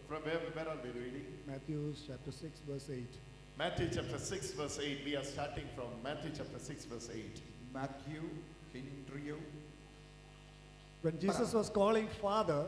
From where are we reading? Matthew chapter 6 verse 8. Matthew chapter 6 verse 8. We are starting from Matthew chapter 6 verse 8. Matthew, Hindu. When Jesus was calling Father,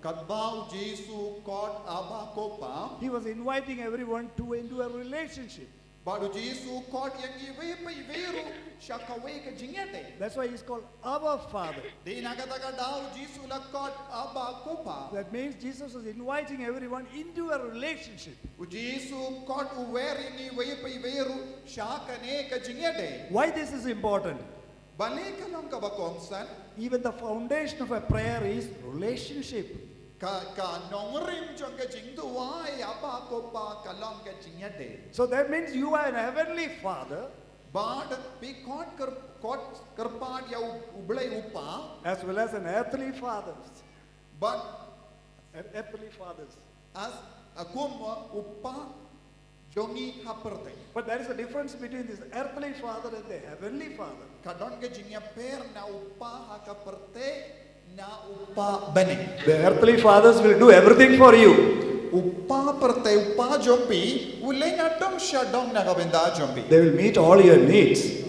Kadbau Jesu God Abba Kopa. he was inviting everyone into a relationship. Baru Jesu God yang iveru shakawe ke jingete. That's why he's called our Father. Di nakataga daw Jesu la God Abba Kopa. That means Jesus was inviting everyone into a relationship. Jesu God uweri iveru shakane ke jingete. Why this is important? Balik kalong kabakonsan. Even the foundation of a prayer is relationship. So that means you are an heavenly Father as well as an earthly father. Earthly fathers. But there is a difference between this earthly father and the heavenly father. The earthly fathers will do everything for you. They will meet all your needs.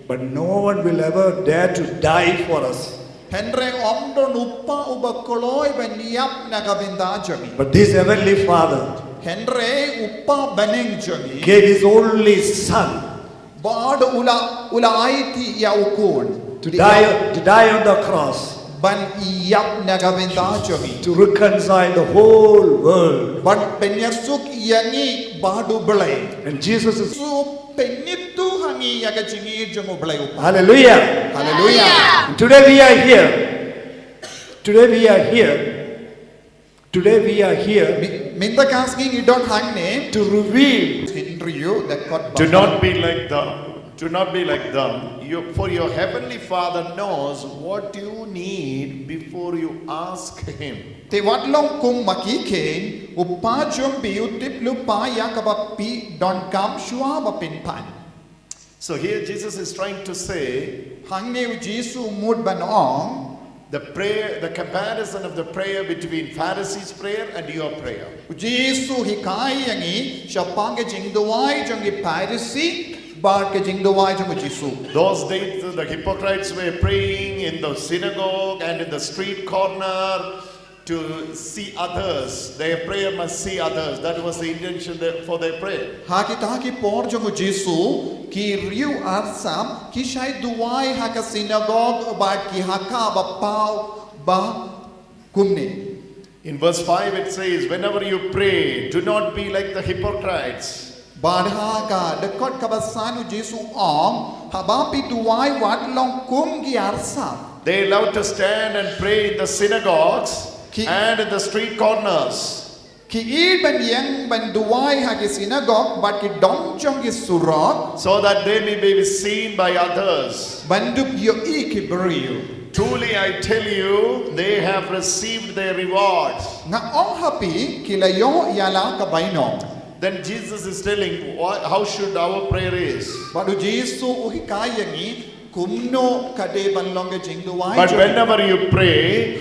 But no one will ever dare to die for us. But this heavenly Father gave his only Son to die on the cross, to reconcile the whole world. And Jesus is Hallelujah. Hallelujah. And today we are here to reveal. Do not be like them. For your heavenly Father knows what you need before you ask Him. So here Jesus is trying to say the prayer, the comparison of the prayer between Pharisees' prayer and your prayer. Those days the hypocrites were praying in the synagogue and in the street corner to see others. Their prayer must see others. That was the intention for their prayer. In verse 5 it says, whenever you pray, do not be like the hypocrites. They love to stand and pray in the synagogues and in the street corners, so that they may be seen by others. Truly I tell you, they have received their rewards. Then Jesus is telling how should our prayer is. But whenever you pray,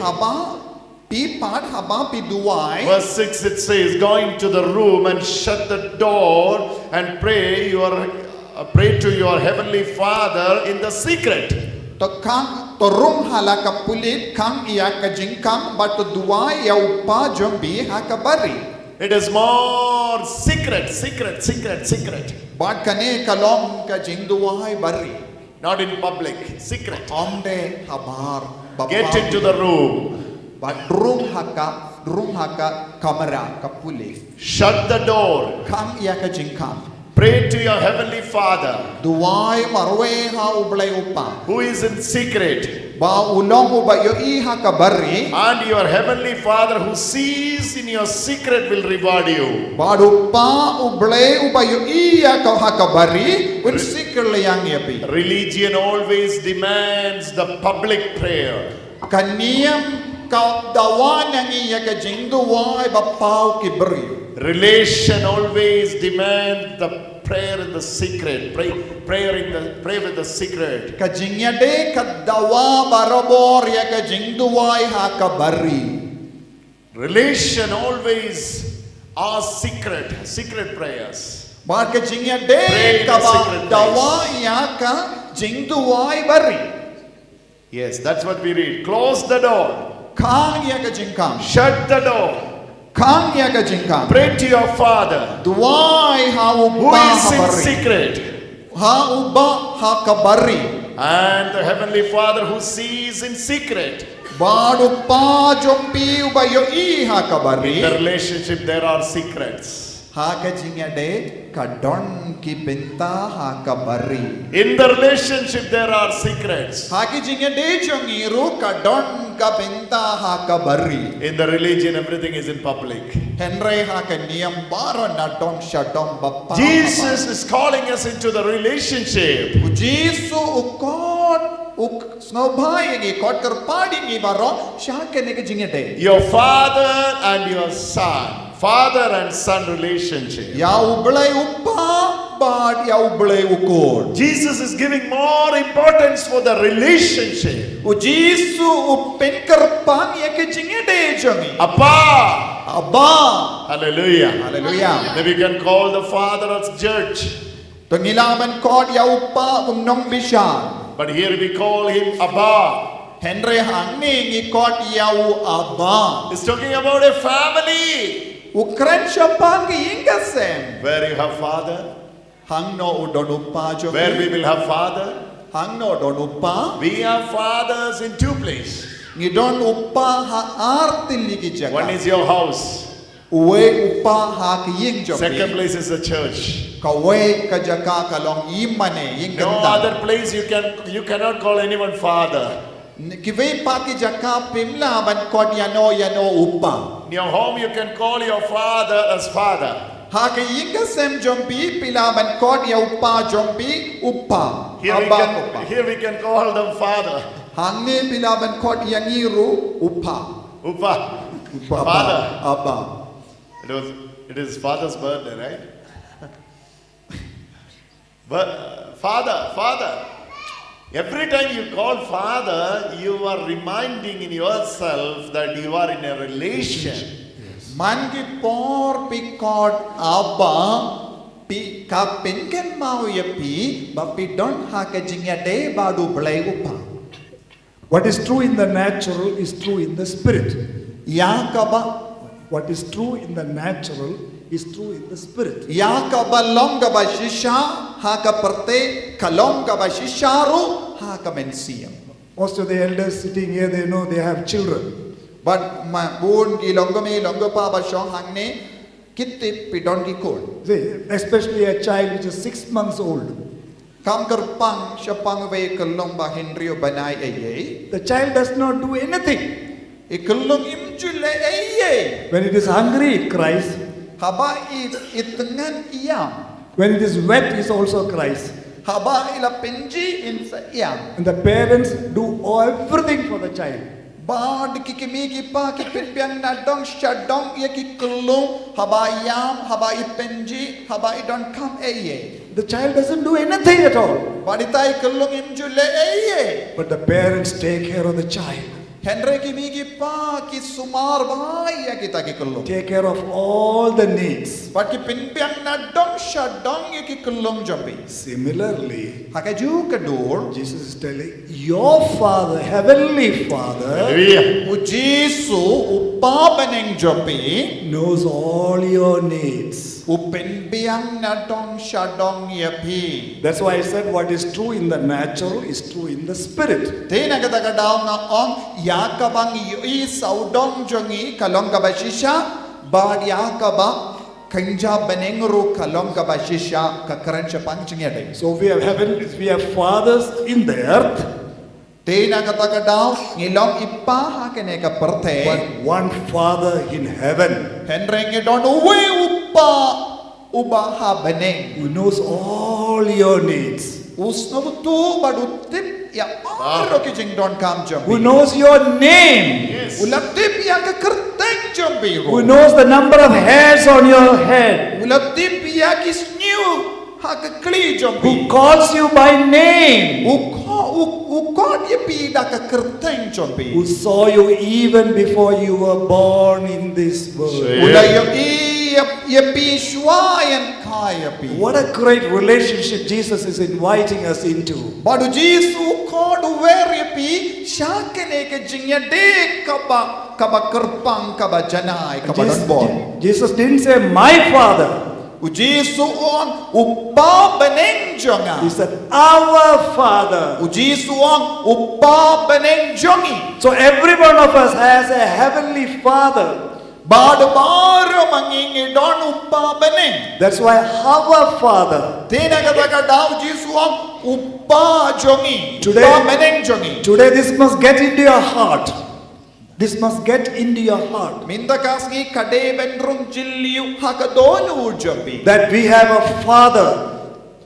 verse 6 it says, go into the room and shut the door and pray to your heavenly Father in the secret. It is more secret. Not in public, secret. Get into the room. Shut the door. Pray to your heavenly Father who is in secret. And your heavenly Father who sees in your secret will reward you. Religion always demands the public prayer. Relation always demands the prayer in the secret. Pray with the secret. Ka jingade ka dawa barabor ya ka Jinduwai ha ka bari. Relation always are secret prayers. Bar ka Pray jingade in ka the secret dawa ya ka Jinduwai bari. Yes, that's what we read. Close the door. Kang ya ka jingkang. Shut the door. Kang ya ka jingkang. Pray to your Father Duwai ha who uba is ha in bari. secret. Ha uba ha ka bari. And the Heavenly Father who sees in secret. Badu pa jompi uba yo I ha ka In the bari. relationship there are secrets. Ha ka jingade ka don ki benta ha ka bari. In the relationship there are secrets. Ha ki jingade jongiru ka don ka benta ha ka bari. In the religion everything is in public. Henry ha ka niyam bara na don shadom bapa. Jesus is calling us into the relationship. Jesu ukot uk snobhai ngi kot kerpadi ngi baro shake ne ka jingade. Your father and your son. Father and son relationship. Ya ublai upa bad ya ublai ukot. Jesus is giving more importance for the relationship. O Jesu upen kerpang ya ka jingade jongi. Appa. Abba. Hallelujah. Hallelujah. Then we can call the father of church. Tengilaman kot ya upa umnong bishan. But here we call him Abba. Henry hang ni ngi kot ya u abba. He's talking about a family. Ukran siya ki ingasem. Where you have father. Hang no udon upa jongi. Where we will have father. Hang no udon upa. We have fathers in two places. Ngidon upa ha artil ligi jaka. One is your house. Uwe upa ha ki ying jongi. Second place is the church. Kawe ka jaka kalong imane ying No ganda. other place you cannot call anyone father. Kiwe pa ki jaka pimla ban kot yano upa. In your home you can call your father as father. Ha ki ingasem jompi pilaban kot ya upa jompi upa. Here we can call them father. Hangne pilaban kot yangiru upa. Upa. Upa Father. Abba. It is father's birthday, right? But father. Every time you call father, you are reminding in yourself that you are in a relation. Mangi por pi kot abba pi ka pinken mau ya pi ba pi don ha ka jingya de badu blai upa. What is true in the natural is true in the spirit. Ya ka ba What is true in the natural is true in the spirit. ya ka ba long ka ba shisha ha ka perte kalong ka ba shisharu ha ka mensiam. Most of the elders sitting here, they know they have children. But ma bun ki longo pa ba shong hang ne kitti pi don ki kol. See, especially a child which is 6 months old. Kam kerpang syapang ve kelong ba Henry banai aye. The child does not do anything. Ikelong imjule aye. When it is hungry, it cries. Haba itengan iam. When it is wet, it also cries. Haba ila penji in sa iam. And the parents do everything for the child. Bad kikimi ki pa ki pinpiang na dong shadong ya ki kelong haba iam haba ipenji haba idon kam aye. The child doesn't do anything at all. Badita ikelong imjule aye. But the parents take care of the child. Henry ki mi ki pa ki sumar bai ya kita ki kelong. Take care of all the needs. Bad ki pinpiang na dong shadong ya ki kelong jambi. Similarly, Hakaju kadur. Jesus is telling, your Father, Heavenly Father, Hallelujah. O Jesu upa beneng jambi. knows all your needs. Upenbiang na dong shadong yapi. That's why I said what is true in the natural is true in the spirit. Tina kata kadaw nga ong yakabang yui saudong jongi kalong kabashisha bad yakaba kanja benengru kalong kabashisha kakaran siya pangchingede. So we have fathers in the earth, Tina kata kadaw ngilong ipaha kene ka perte. but one Father in heaven Henry ngidon uwe ubaha beneng. who knows all your needs, Usno tu badutip ya aro ki jingdon kam jambi. who knows your name, Yes. Ulatip ya ka kerteng jambi. who knows the number of hairs on your head. Ulatip ya ki snew ha ka kli jom who pi calls you by name, u kod ye pi da ka kerteng jom pi who saw you even before you were born in this world. ula yo ye pi shwayan kaya pi What a great relationship Jesus is inviting us into. badu Jesu kod wer ye pi shakene ke jingya de kaba kerpang kaba janai kaba don bon Jesus didn't say, my Father. u Jesu on u pa beneng jonga He said, our Father. u Jesu on u pa beneng jongi So every one of us has a heavenly Father. badu baro mangingi don u pa beneng That's why our Father. tena kata daw Jesu on u pa jongi Today- pa beneng jongi Today this must get into your heart. This must get into your heart. minda kasngi kade benrum jilliu hakadonu jambi That we have a Father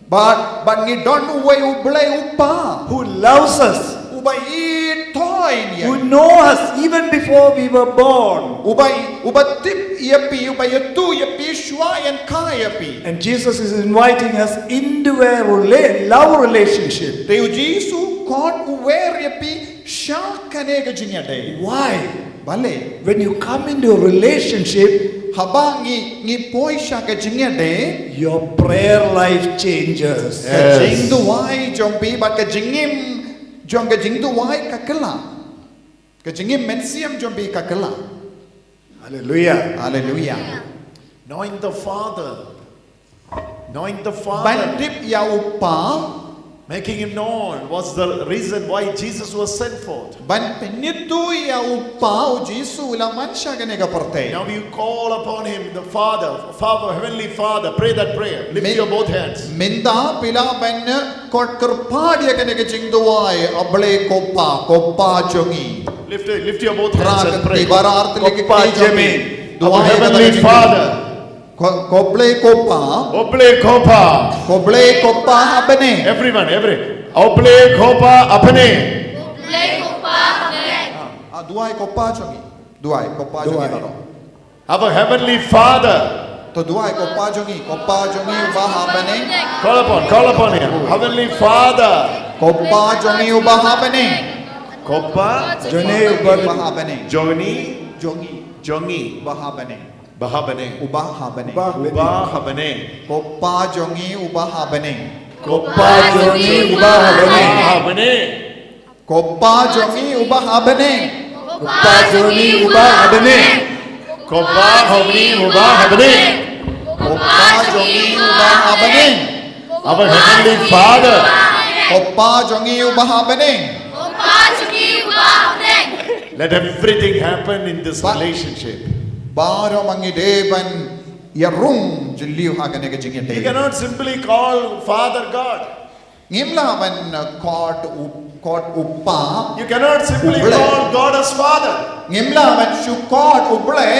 but ni don way u blay u pa who loves us, ubai toin who ya knows us even before we were born. ubatip yapi ubayatu yapi shwayan kayapi And Jesus is inviting us into a love relationship. Teu Jesu kon uwer yapi shakane ga jinyade Why? bale When you come into a relationship, habangi ni poi shaka jinyade your prayer life changes. ka jinduwai jompi ba ka jingim jong ka jinduwai ka kala ka jingim mensiam jompi ka kala Hallelujah. hallelujah Knowing the Father. Knowing the Father. bandip ya upa Making him known was the reason why Jesus was sent forth. ban penitu ya upa o Jesu la mansha gane ga parte Now you call upon him, the Father, Heavenly Father. Pray that prayer. Lift May- your both hands. minda pila ban kot kerpad ya gane ga jingduwai able kopa jongi Lift your both hands and pray. barar Kopa jamin. Our Heavenly Father. koble kopa Oble Kopa. habane Everyone, Oble Kopa Apane. duai kopa jongi baro Our Heavenly Father. to duai kopa jongi uba habane Call upon him. Heavenly Father. kopa jongi uba habane Kopa. Jone uba ubar habane Joni. jongi Jongi. uba habane Bahabane. uba habane Uba Habane. kopa jongi uba habane Kopa joni uba habane. Habane. kopa jongi uba habane Kopa joni uba habane. Kopa Habani Uba Habane. kopa jongi uba habane Our Heavenly Father. kopa jongi uba habane Let everything happen in this relationship. baro mangi deban yarung jilliu hagane ga You jingete cannot simply call Father God. ngimla ban kot upa You cannot simply Uble. call God as Father. ngimla ban shu kot uble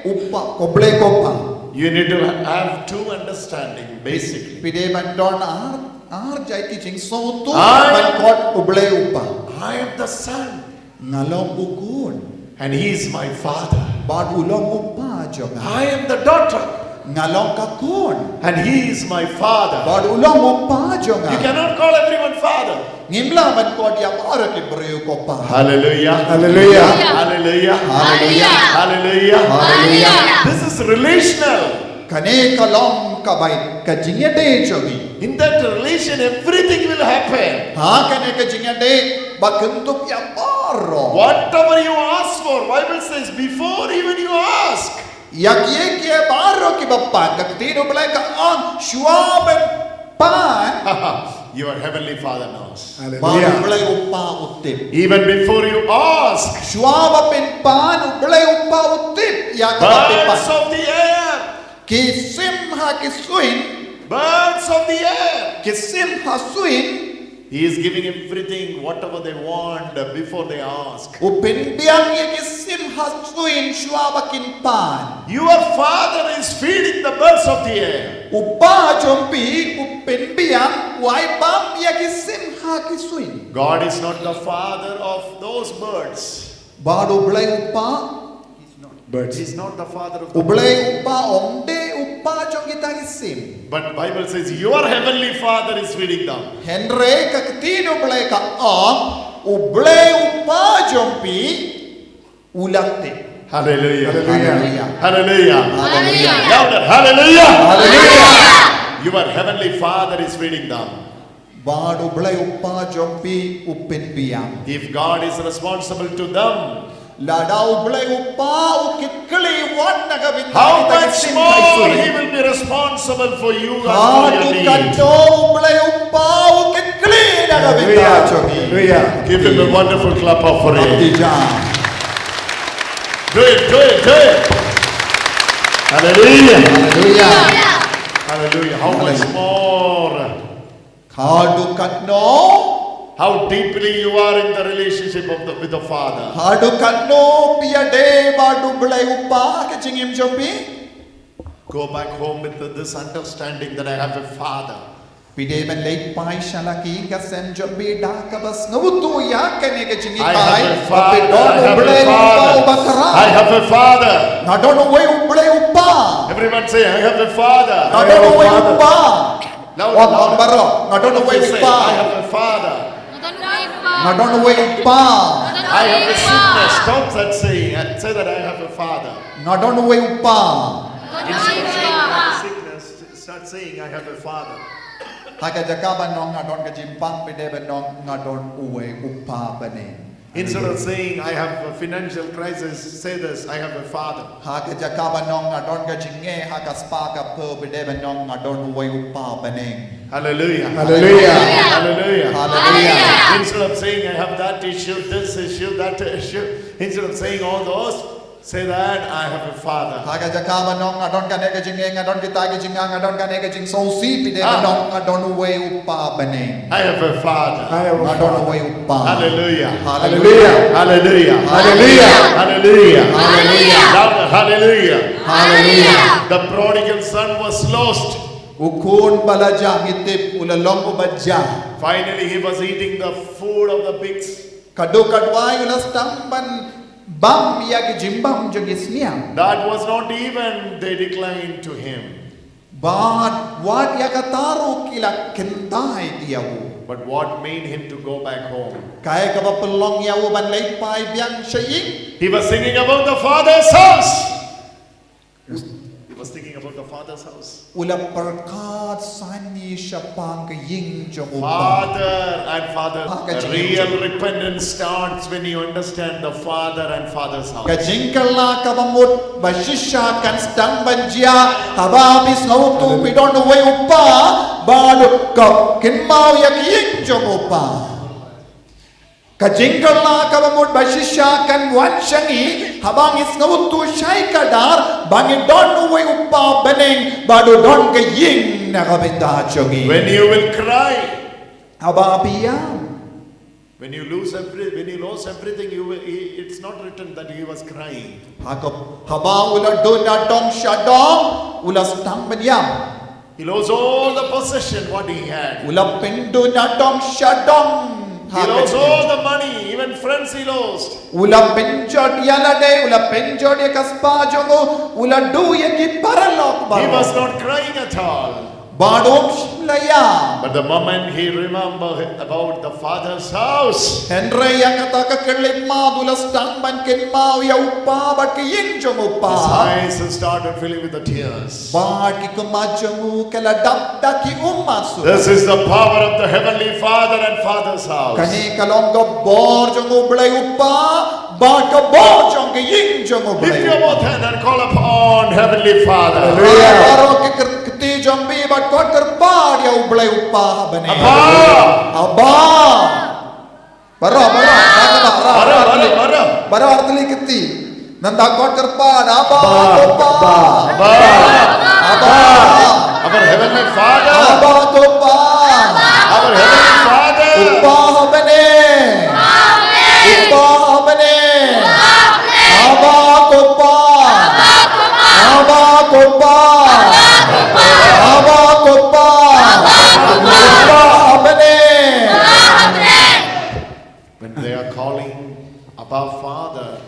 upa koble kopa You need to have two understanding, basically. pide ban don ar jai ki jing so tu I- ban kot uble upa I am the Son, ngalong ukun and He is my Father. bad ulong upa jonga I am the daughter, ngalong kakun and He is my Father. bad ulong upa jonga You cannot call everyone Father. ngimla ban kot ya bara ki breu kopa Hallelujah. Hallelujah. Hallelujah. Hallelujah. Hallelujah. Hallelujah. This is relational. kane kalong kabai ka jingete jongi In that relation, everything will happen. ha kane ka jingete bakentup ya baro Whatever you ask for, Bible says, before even you ask. yak ye ke baro ki bappa ka tino belai ka ang shuaben pan Your Heavenly Father knows. baru Hallelujah. belai upa utip Even before you ask, shuaba pen pan belai upa utip ya ka birds pan of the air, kisim ha kisuin birds of the air. kisim ha suin He is giving everything, whatever they want, before they ask. upen biang ye kisim ha suin shuaba kin pan Your Father is feeding the birds of the air. upa jompi upen biang wai bam ya kisim ha kisuin God is not the father of those birds. baru belai upa But He's not the father of the Ublay upa omde upa jong kita isim. But Bible says your heavenly father is feeding them. Henry kaktin ublay ka ublay upa jompi ulakte. Hallelujah. Hallelujah. Hallelujah. Hallelujah. Louder. Hallelujah. Hallelujah. Your heavenly father is feeding them. Bad ublay upa jompi upin piyam. If God is responsible to them, Lada ublay upa ukikli wan nagabit. how much more He will be responsible for you and for Hadu your need. kato ublay upa ukikli nagabit. Hallelujah. Give Him a wonderful clap offering. Abdijam. Do it, do it, do it. Hallelujah. Hallelujah. Hallelujah. How much more? Hadu katno. How deeply you are in the relationship with the Father. Hadu katno piyade badu ublay upa kachingim jompi. Go back home with this understanding that I have a Father. Pide men late pai shalaki ka sen jombi da kabas ngabutu ya kene kachingi I pai. have a Father. I have a ublay upa Father. ubakara. I have a Father. Nadono way ublay upa. Everyone say, I have a Father. Nadono way upa. Loud, Wan louder. baro. Nadono way Say, I upa. have a Father. Nadono way upa. I have a sickness. Stop that saying. Say that I have a Father. Nadono way upa. Instead of saying sickness, start saying I have a Father. Haka jakaban nong ngadon ka jimpang pide ben nong ngadon uwe upa bane. Instead of saying I have a financial crisis, say this, I have a Father. Haka jakaban nong ngadon ka jinge haka spa ka per pide ben nong ngadon uwe upa bane. Hallelujah. Hallelujah. Hallelujah. Hallelujah. Instead of saying I have that issue, this issue, that issue, instead of saying all those, say that I have a Father. Haka jakaban nong ngadon ka nega jinge ngadon kita ka jinga ngadon ka nega jing sosi pide ben nong ngadon uwe upa bane. I have a Father. I have a Ngadon Father. uwe upa. Hallelujah. Hallelujah. Hallelujah. Hallelujah. Hallelujah. Hallelujah. Louder, hallelujah. Hallelujah. The prodigal son was lost. Ukun balaja ngitip ulalong ubadja. Finally, he was eating the food of the pigs. Kado kadway ulas tamban bam ya jimbam jogisniam. That was not even, they declined to him. But what ya kataru kila kentai diawu. But what made him to go back home? Kaya ka ba pelong yawu ban lay pai biang shaying. He was singing about the Father's house. He was thinking about the Father's house. Ula perkat sani syapang ke ying jong upa. Father and Father. The real repentance starts when you understand the Father and Father's house. Kajingkala kabamut bashisha kan stang banjia hababis ngautu pidon way upa badu ka kinmau ya ying jong upa. Kajingkala kabamut bashisha kan wanshangi habang is ngautu syai kadar bangi don way upa beneng badu don ke ying nakabita chongi. When you will cry, Hababiyam. when you lost everything, it's not written that he was crying. Hakap haba ula do na dong shadong ula stang benyam. He lost all the possession what he had. Ula pindu na dong shadong. He lost all the money, even friends he lost. Ula penjod yalade ula penjod ya kaspa jongo ula do ya ki paralok ba. He was not crying at all. Badom shilaya. But the moment he remembered about the Father's house, Henry ya kata ka kelima ula stang ban kenmau ya upa bat ke ying jong his upa. eyes started filling with the tears. Bat ki kemajongu kala dap da ki umasu. This is the power of the Heavenly Father and Father's house. Kani kalong ka bor jong ublay upa, bat ka bor jong ke ying jong Lift ublay your both upa. hand and call upon Heavenly Father. Baro ke keti jambi bat kot terpad ya ublay upa bane. Abba! Abba. Baro Bara. artli keti. Nanda kot terpad abba upa. Abba. Our Heavenly Father. Abba upa. Our Heavenly Father. Upa bane. Upa bane. Abba upa. Abba upa. Abba upa. Upa bane. When they are calling Abba Father,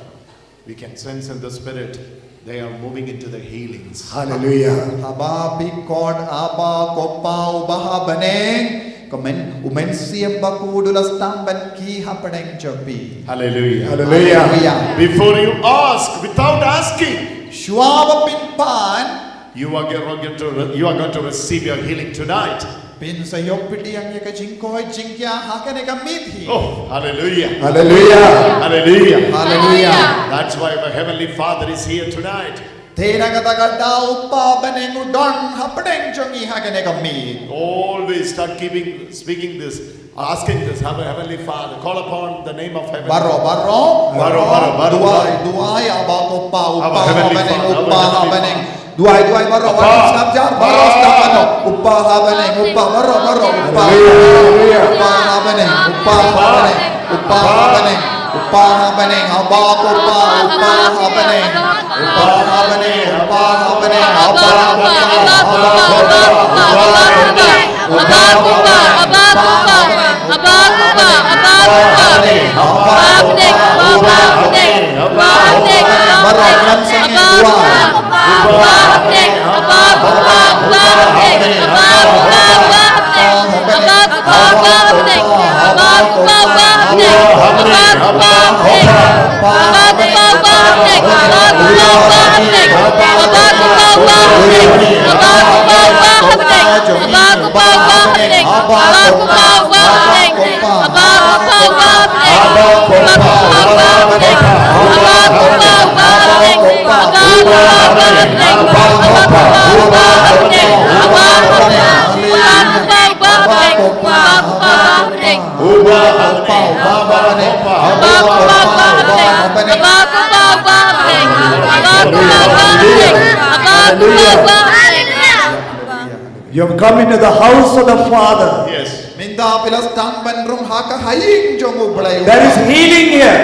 We can sense in the spirit they are moving into the healings. Hallelujah. Aba Pynkoit aba kopa ubaha baneng komen umen siam bakudula stamban ki hapaneng jopi. Hallelujah. Hallelujah. Before you ask, without asking, Shuava pinpan you are going to receive your healing tonight. pin sa yopiti ang yaka Pynkoit jingkya hakane ka mithi. Oh, hallelujah. Hallelujah. Hallelujah. Hallelujah. That's why our Heavenly Father is here tonight. Tena kata kata upa baneng udon hapaneng jongi hakane ka mithi. Always start speaking this, asking this, Heavenly Father. Call upon the name of Heavenly Baro Baro. duai aba kopa Our upa Heavenly baneng Father, our upa Heavenly baneng Father. duai baro Abba. snapjar baro snapano upa baneng upa baro upa Hallelujah. upa baneng upa baneng upa baneng upa baneng aba kopa upa baneng upa baneng upa baneng You have come into the house of the Father. Yes. Minda pilas tang banrung haka haying jongu blay. There is healing here.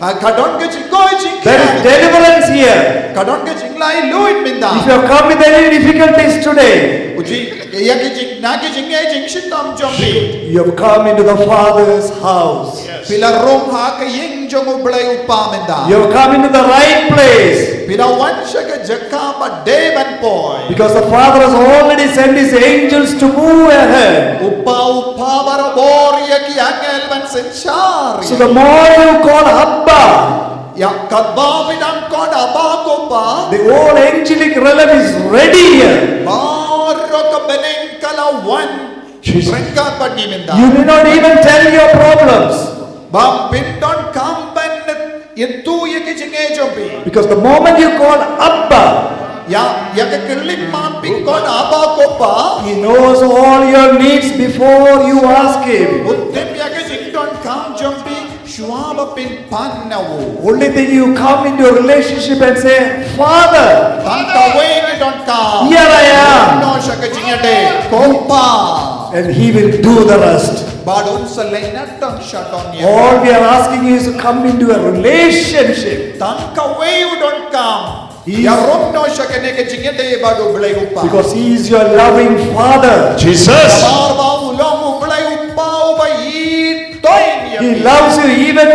Kadon ke jingkoi jingkya. There is deliverance here. Kadon ke jinglai luin minda. If you have come with any difficulties today, Uji ya ke jing na ke jingai jingshin tam jombi. you have come into the Father's house. Yes. Pila rong haka ying jongu blay upa minda. You have come into the right place. Pila wansha ke jakka pa devan poi. Because the Father has already sent His angels to move ahead. Upa bara bor ya ki angel ban senchar. So the more you call Abba, Ya kadba bidam kod aba kopa. the whole angelic realm is ready here. Baro ka beneng kala wan. Jesus. Rengka padi minda. You may not even tell your problems. Bam pindon kamban itu ya ke jingai jombi. Because the moment you call Abba, Ya ke kelip man Pynkoit aba kopa. He knows all your needs before you ask Him. Uttim ya ke jingdon kam jombi. Shuaba pin pannawu. Only thing you come into a relationship and say, Father, Tanta way don't come. here I am. No shaka jingade. Kopa. And He will do the rest. Badun salay na tang shaton ya. All we are asking you is to come into a relationship. Tanta way you don't come. He Ya is- rom no shaka ne ke jingade badu blay upa. Because He is your loving Father. Jesus. Bar ba ulong blay upa ubayi toin ya. He loves you even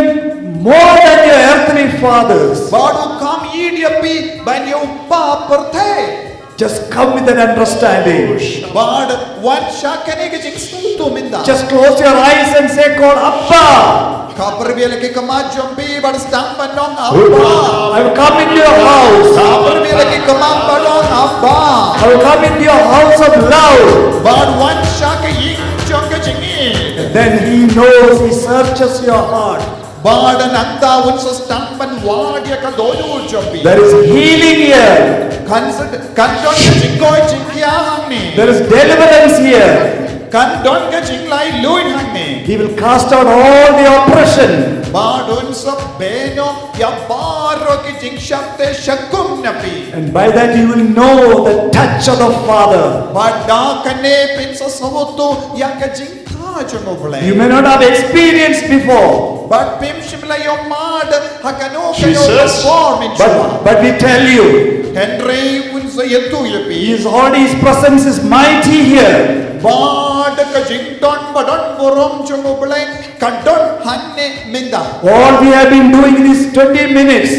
more than your earthly fathers. Badu kam yid ya pi ban ya upa perthe. Just come with an understanding. Bad one shaka ne ke jing sutu minda. Just close your eyes and say, call Abba. Kapar biya lagi kamad jombi bad stang banong I abba. will come into your house. Kapar biya lagi kamad banong abba. I will come into your house of love. Bad one shaka ying jong ke jingi. And then He knows, He searches your heart. Bad nanda unsa stang ban wad ya ka doju jombi. There is healing here. Kandon ke jingkoi jingkia hang ni. There is deliverance here. Kandon ke jinglai luin hang ni. He will cast out all the oppression. Bad unsa beno ya baro ke jing shakte shakum napi. And by that you will know the touch of the Father. Bad da kane pinsa savutu ya ke jing ta jongo blay. You may not have experienced before. But pim shimla yo mad hakano kayo Jesus. form in But we tell you, Henry unsa yetu yepi. His presence is mighty here. Bad ka jington badon borom jongo blay kadon hanne minda. All we have been doing in these 20 minutes,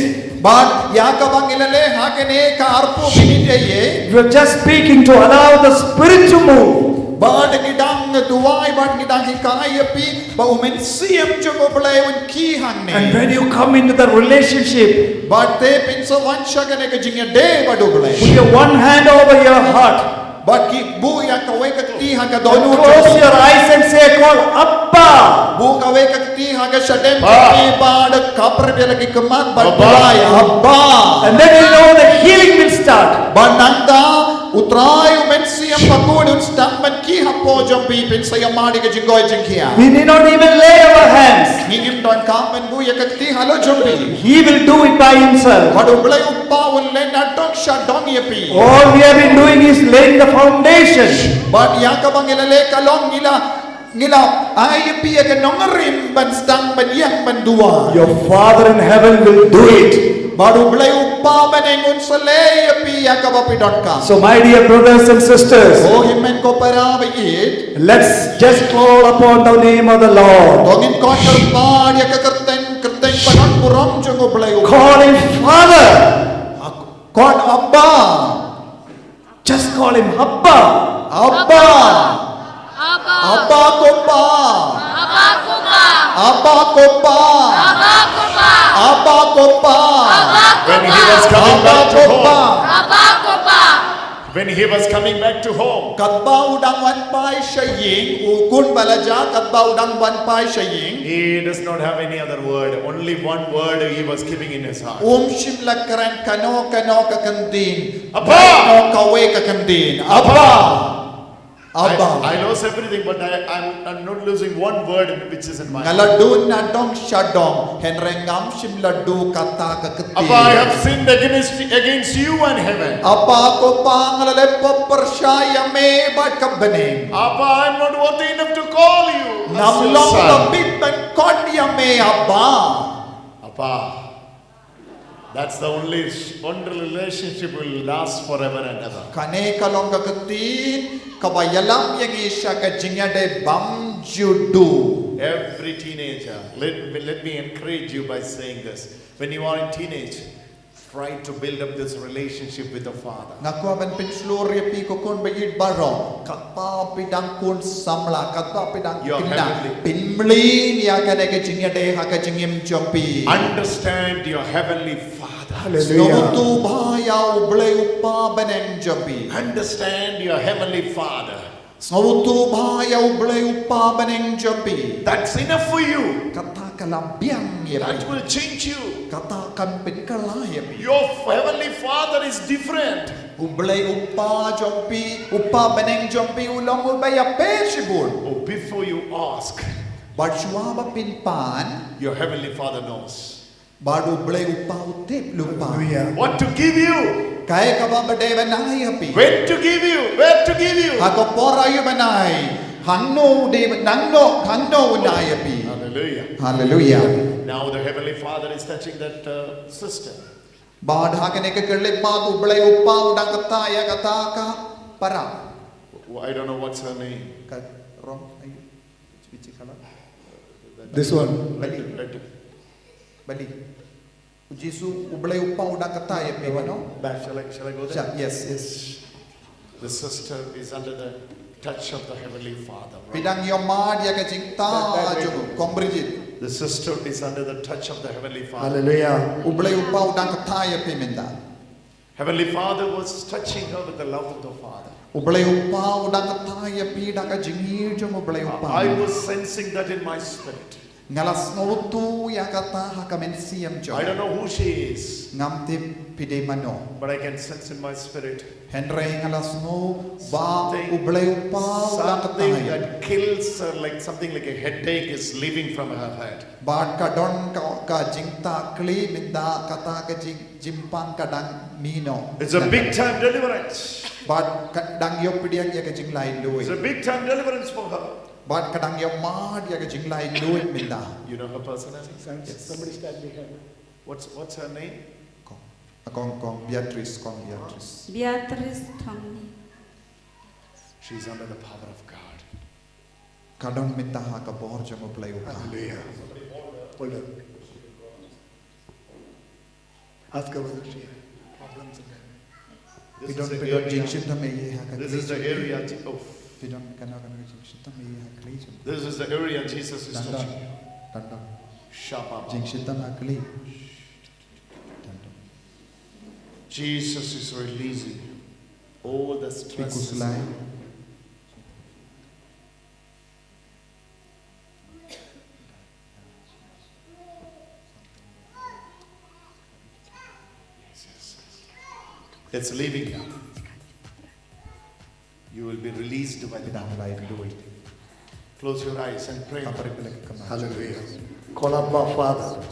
But Yakabang ilale hakene ka arpu minite We are just speaking to allow the Spirit to move. But ngidang duwai but ngidang hikayapi ba umen siem jogo blay un ki And hangne. when you come into the relationship, But te pinso wansha kane ka jingya de ba do blay. put your one hand over your heart. But ki bu ya ka we ka ti ha ka And donu close your eyes and say, call Abba. bu ka we ka ti ha ka shadem Ba. ki ba da kapre be lagi kemat ba Abba. duwai abba. And then you know the healing will start. Ba nanda utray umen siem pakod un stamban ki hapo jompi pinsa ya madi ka jingoy jingkia. We need not even lay our hands. Ngim don kamen bu ya ka ti halo jompi. He will do it by himself. Badu blay uppa un le na dong sha dong yepi. All we have been doing is laying the foundation. But yakabang ilale kalong ngila ayepi ya ka nongarim ban stang ban yang ban dua. Your Father in heaven will do it. Badu blay uppa ban engun sale yepi yakabapi .com. So my dear brothers and sisters, Oh himen ko para ba it. let's just call upon the name of the Lord. Dongin ko kerpad ya ka kerten panon purom jongo blay uppa. Call him Father. Kon abba. Just call him Abba. Abba. Abba kopa. Abba kopa. Abba kopa. When he was coming Abba back to kopa. home, when he was coming back to home, Katba udang wan pai shaying ukun balaja katba udang wan pai shaying he does not have any other word. Only one word he was keeping in his heart. shimla karan kano kakandin Abba! no kawe kakandin Abba Abba I lost everything, but I'm not losing one word which is in my heart. ngaladun na dong shadong henrengam shimla du kata Abba, I kakandin have sinned against you and heaven. Abba ko pa ngalale paparshaya me bat kabane Abba, I'm not worthy enough to call you as your namlong son. labit ban kodya me Abba Abba, that's the only relationship will last forever and ever. Kane kalong kakatin kabayalam yang isya ka jingade bam judu. Every teenager, let me encourage you by saying this. When you are in teenage, try to build up this relationship with the Father. Ngakwa ban pinsluri pi ko kon bayid baro kata pidang kun samla kata pidang Your pinna heavenly- pinmlin ya kane ka jingade ha ka jingim jompi. Understand your heavenly Father. Hallelujah. Snotu bhaya uble upa baneng jompi. Understand your heavenly Father. Snotu bhaya uble upa baneng jompi. That's enough for you. Kata kalambiang That ya. will change you. Kata kan pinkalaya pi. Your heavenly Father is different. Ublay upa jompi, upa beneng jompi ulang ubaya pesibul. Oh, before you ask, Barsuaba pinpan, your heavenly Father knows baru ublay upa utip lupa. Hallelujah. what to give you, Kaya ka ba badeva nangay api? when to give you, where to give you. Ako porayo manay, hangno de hangno unay api. Hallelujah. Hallelujah. Now the heavenly Father is touching that sister. Bad hakane ka kerlip mag ublay upa udang kataya kataka para. I don't know what's her name. Ka rom ayo. Bici kala. This one. Bali. Ujisu ublay upa udang kataya pe wano? Shall I go there? Yes. The sister is under the touch of the heavenly Father. right? Pidang yomad ya ka cinta jo kombriji. The sister is under the touch of the heavenly Father. Hallelujah. Ublay upa udang kataya pe minda. Heavenly Father was touching her with the love of the Father. Ublay upa udang kataya pe da ka jingir jo ublay upa. I was sensing that in my spirit. Ngalas ngutu ya kata hakamen siam jo. I don't know who she is, Ngamti pide mano. but I can sense in my spirit Henry ngalas ngo ba Something- ublay upa udang something kataya. that kills her, like something like a headache is leaving from her head. Bad ka don ka jingta kli minda kata ka jimpang kadang mino. It's a big time deliverance. Bad kadang yo pidiang ya ka jinglay It's a luy. big time deliverance for her. Bad kadang yo mad ya ka jinglay luy minda. You know her personality? Somebody stand behind. What's her name? Kong Beatrice. Beatrice Tommy. She's under the power of God. Kadang minta ha ka bor jo mo play upa. Hallelujah. Hold on. Ask her whether she had problems in there. This Pidon is the pidon area. jingshita me ye ha ka This is the area. Oh, pidon kana kana jingshita me ye ha kli jam. this is the area Jesus is Dandan. touching. Dandan. Shabba. Jingshita ma kli. Jesus is releasing all the stress. Pikuslai. It's leaving now. You will be released by the Dang lai lui. Close your eyes and pray. Apare pelak kama. Hallelujah. Call Abba Father.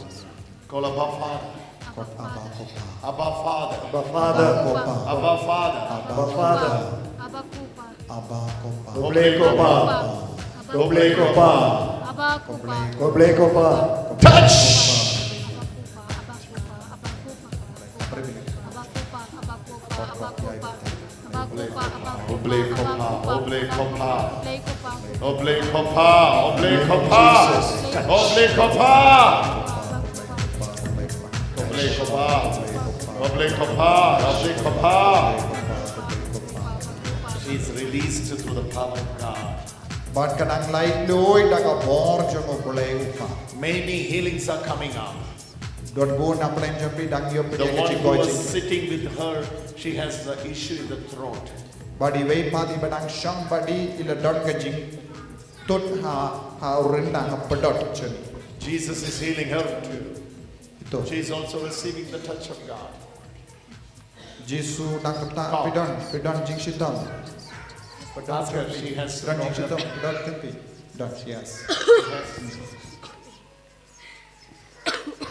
Call Abba Father. Kot aba kopa. Abba Father. Abba Father. Kopa. Abba Father. Abba Father. Aba kopa. Oble Kopa. Oble Kopa. Oble Kopa. Touch! Apare pelak. Oble Kopa. Oble Kopa. Oble Kopa. Oble Kopa. Oble Kopa. Oble Kopa. Oble Kopa. Oble Kopa. She's released through the power of God. Bat kadang lai lui daga bor jongo boleh upa. Many healings are coming up. Dot go na plan jampi dang yo The pede one kecik who was gojing. sitting with her, she has the issue in the throat. Badi wei pati badang shang badi ila dot kecik. Tut ha urinda ha pedot chen. Jesus is healing her too. Itu. She is also receiving the touch of God. Jisu dang kata pidon jing shitam. Ask her, she has Pidon jing problem. shitam pidon tempi. Pidon yes.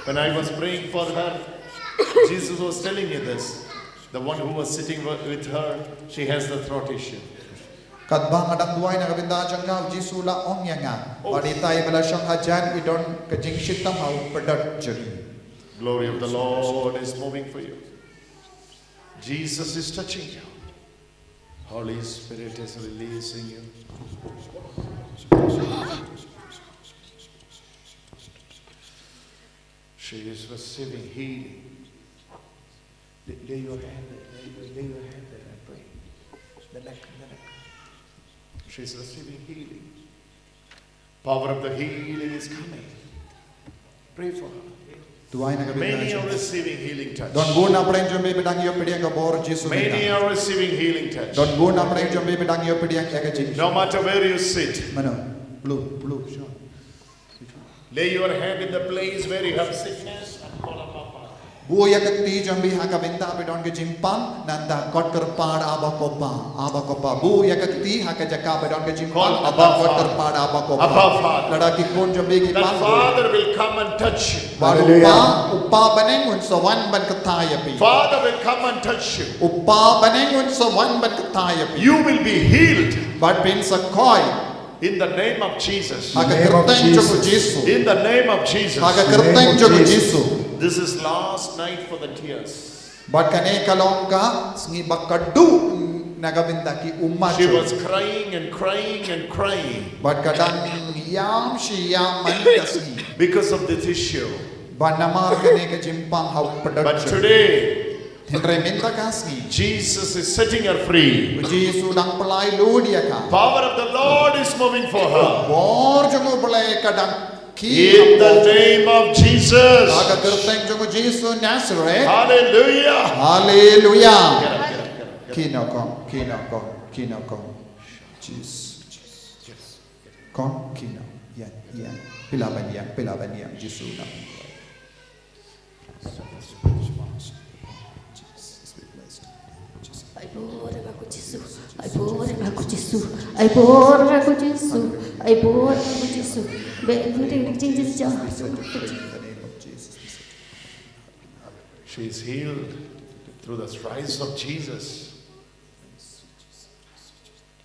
When I was praying for her, Jesus was telling me this. The one who was sitting with her, she has the throat issue. Kat bang adang duai na kabinda jangau Jisu la ong yanga. Badi tai bala shang hajan pidon kejing shitam ha pedot chen. Glory of the Lord is moving for you. Jesus is touching you. Holy Spirit is releasing you. She is receiving healing. Lay your hand there. Lay your hand there and pray. The neck. She's receiving healing. Power of the healing is coming. Pray for her. Duai na kabinda Many are jangau. receiving healing touch. Don guna preng jombe bedang yo pediang ka bor Jisu Many minta. are receiving healing touch. Don guna preng jombe bedang yo pediang ka jing. No matter where you sit, Mana? Blue, sure. lay your hand in the place where you have sickness and call upon God. Bu ya kati jombe ha ka benta bedon ke jimpan nanda kot kerpad abakopa. Bu ya kati ha ka jaka bedon ke jimpan Call nanda Abba kot Father. kerpad abakopa. Abba Father. Lada ki kon jombe ki That pan. Father will come and touch you. Baru upa banengun sawan ban ketaya pi. Father will come and touch you. Upa banengun sawan ban ketaya pi. You will be healed Bat pin sakoi. in the name of Jesus. Ha ka name of kerteng jogo Jesus. Jisu. In the name of Jesus. Ha ka In the name kerteng of jogo Jesus. Jisu. This is last night for the tears. Bat kane kalongka sngi bakadu nagabinta ki umma. She was crying and crying and crying Bat kadang yam shi yam mantasni. because of this issue. Bat namar kane ke jimpang hau But pedat. today, Hindre minta kasni. Jesus is setting her free. Uji sudang pelai lu dia ka. Power of the Lord is moving for her. Bor jongo pelai kadang In the name of Jesus. Aga kerteng jongo Jisu Nazareth. Hallelujah. Hallelujah. Get up. Kino kong. Jesus. Kong kino. Yan. Pilaban yan. Jisu na. Ai bora aku Yesus. Ai bora aku Yesus. Ai bora aku Yesus. Ai bora aku Yesus. Be putting changes ja. She is healed through the stripes of Jesus.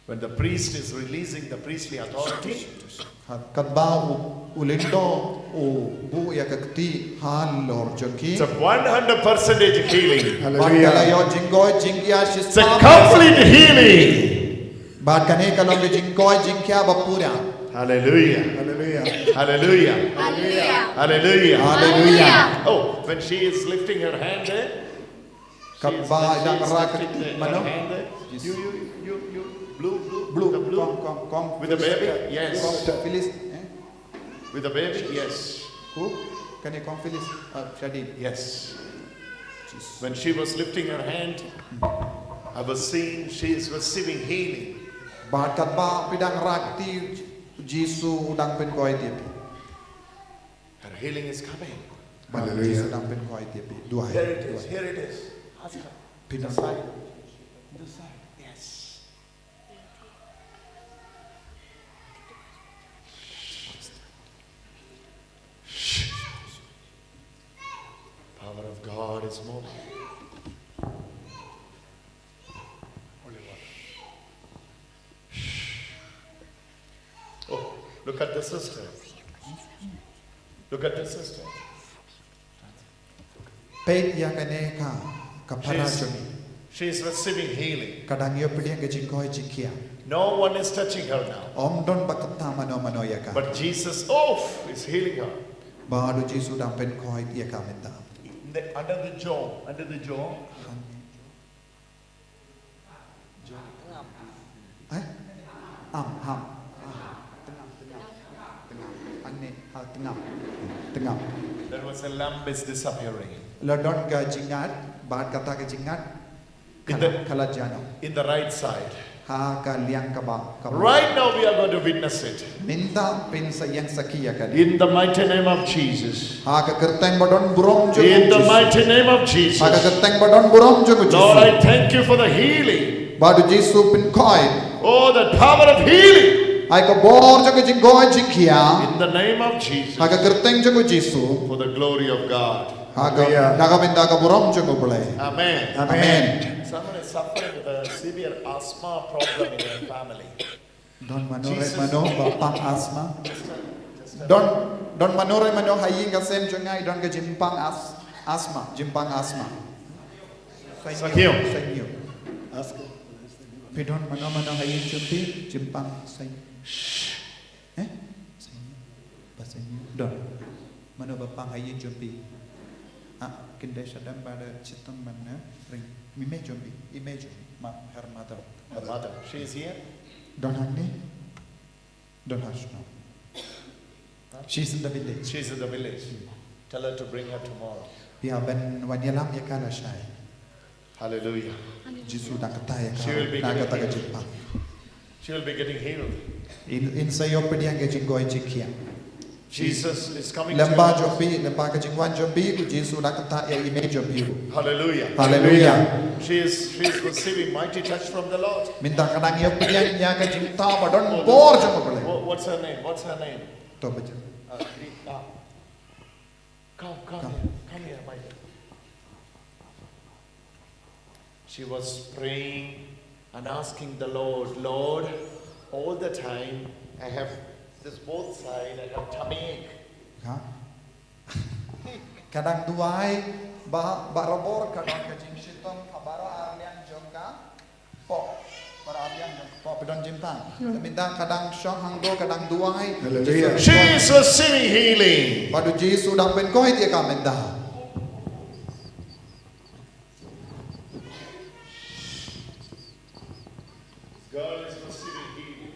When the priest is releasing the priestly authority, Kadbau ulindo bu ya kakti halor it's joki. a 100% healing. Hallelujah. Kalayo jinggoy jingkia It's a complete healing. Bad kane kalong jinggoy jingkia bapura. Hallelujah. Hallelujah. Hallelujah. Hallelujah. Hallelujah. Hallelujah. Oh, when she is lifting her hand there, she is lifting her hand there. You, blue, the blue. Kong. With the baby? Yes. Phyllis. With the baby? Yes. Who? Can you call Phyllis? Sajit. Yes. When she was lifting her hand, I was seeing she is receiving healing. Bahat kat ba pidang rakti Jisu udang Pynkoit dia. Her healing is coming. Hallelujah. Jisu udang Pynkoit dia. Dua. Here it is. Here it is. Ask her. Pidang The side. The side. Yes. Power of God is moving. Holy water. Oh, look at the sister. Look at the sister. Peit yang kene ka kapara joni. She is receiving healing. Kadang yo pidang ke Jinkoi jikia. No one is touching her now. Om don bakata mano ya ka. But Jesus, is healing her. Baru Jisu udang Pynkoit ya ka minta. Under the jaw. Under the jaw. Ham. Tengah. There was a lump is disappearing. Ladon ka jingat, bahat kata ka jingat. Kalajano. In the right side. Ha ka liang ka ba. Right now we are going to witness it. Minta pinsa yang sakia ka. In the mighty name of Jesus. Ha ka kerteng badon burom jo. In the mighty name of Jesus. Ha ka kerteng badon burom jo. Lord, I thank you for the healing. Badu Jisu Pynkoit. Oh, the power of healing. Ai ka bor jo Jinkoi jikia. In the name of Jesus. Ha ka kerteng jo Jisu. For the glory of God. Ha ka nagaminda ka burom jo boleh. Amen. Amen. Someone is suffering with a severe asthma problem in their family. Don manore Jesus. mano bapang asma. Don manore mano haying ka sem jo ngai don ka jimpang asma. Sakyo. Sanyo. Pidon mano haying jumpi jimpang sanyo. Sanyo. Basanyo. Don. Mano bapang haying jumpi. Kindai sadam pada citam mana ring. Image her mother. Her mother. She is here. Don't have me. Don't have snow. She's in the village. She's in the village. Tell her to bring her tomorrow. Ya ben wanyalam ya kala shai. Hallelujah. Jisu dak kataya She will be ka getting kata ka healed. jipa. She will be getting healed. In sayo pediang ke jingoi jikia. Jesus is coming Lemba to you. lemba ke jingwan jombi ku Jisu dak kata ya image jombi. Hallelujah. Hallelujah. She is receiving mighty touch from the Lord. Minta kadang ya pediang ya ke jinta badon bor jom boleh. What's her name? What's her name? To baca. Come here, Michael. She was praying and asking the Lord, all the time, I have this both side, I have tummy ache. Ha? Kadang duai barabor kadang kajing sitom kabaro arlian jongka po para arlian jongka po pedon jimpang. Minta kadang syong hangdo kadang duai. Hallelujah. She is receiving healing. Padu Jisu dang Pynkoit dia ka minta. God is receiving healing.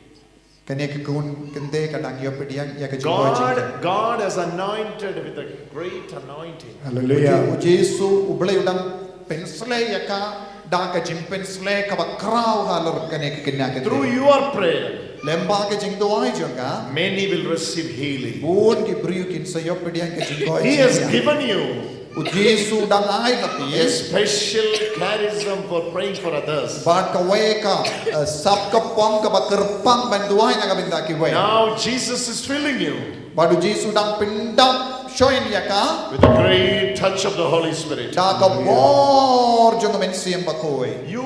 Kene ke kun kente kadang yo pediang ya ke jingoi. God has anointed with a great anointing. Hallelujah. Jisu ublay udang pensle ya ka da ka jimpensle ka bakrau halor kene ke kenya ke. Through your prayer, Lemba ke jing duai jongka. many will receive healing. Bun ki briu kin sayo pediang ke jingoi. He has given you Jisu dang ai a kapi. special charism for praying for others. Bat ka we ka sab ka pong ka bakerpang banduai na ka binda ki we. Now Jesus is filling you Badu Jisu dang pindam shoyin ya ka. with the great touch of the Holy Spirit. Da ka bor jong men siem ba koi. You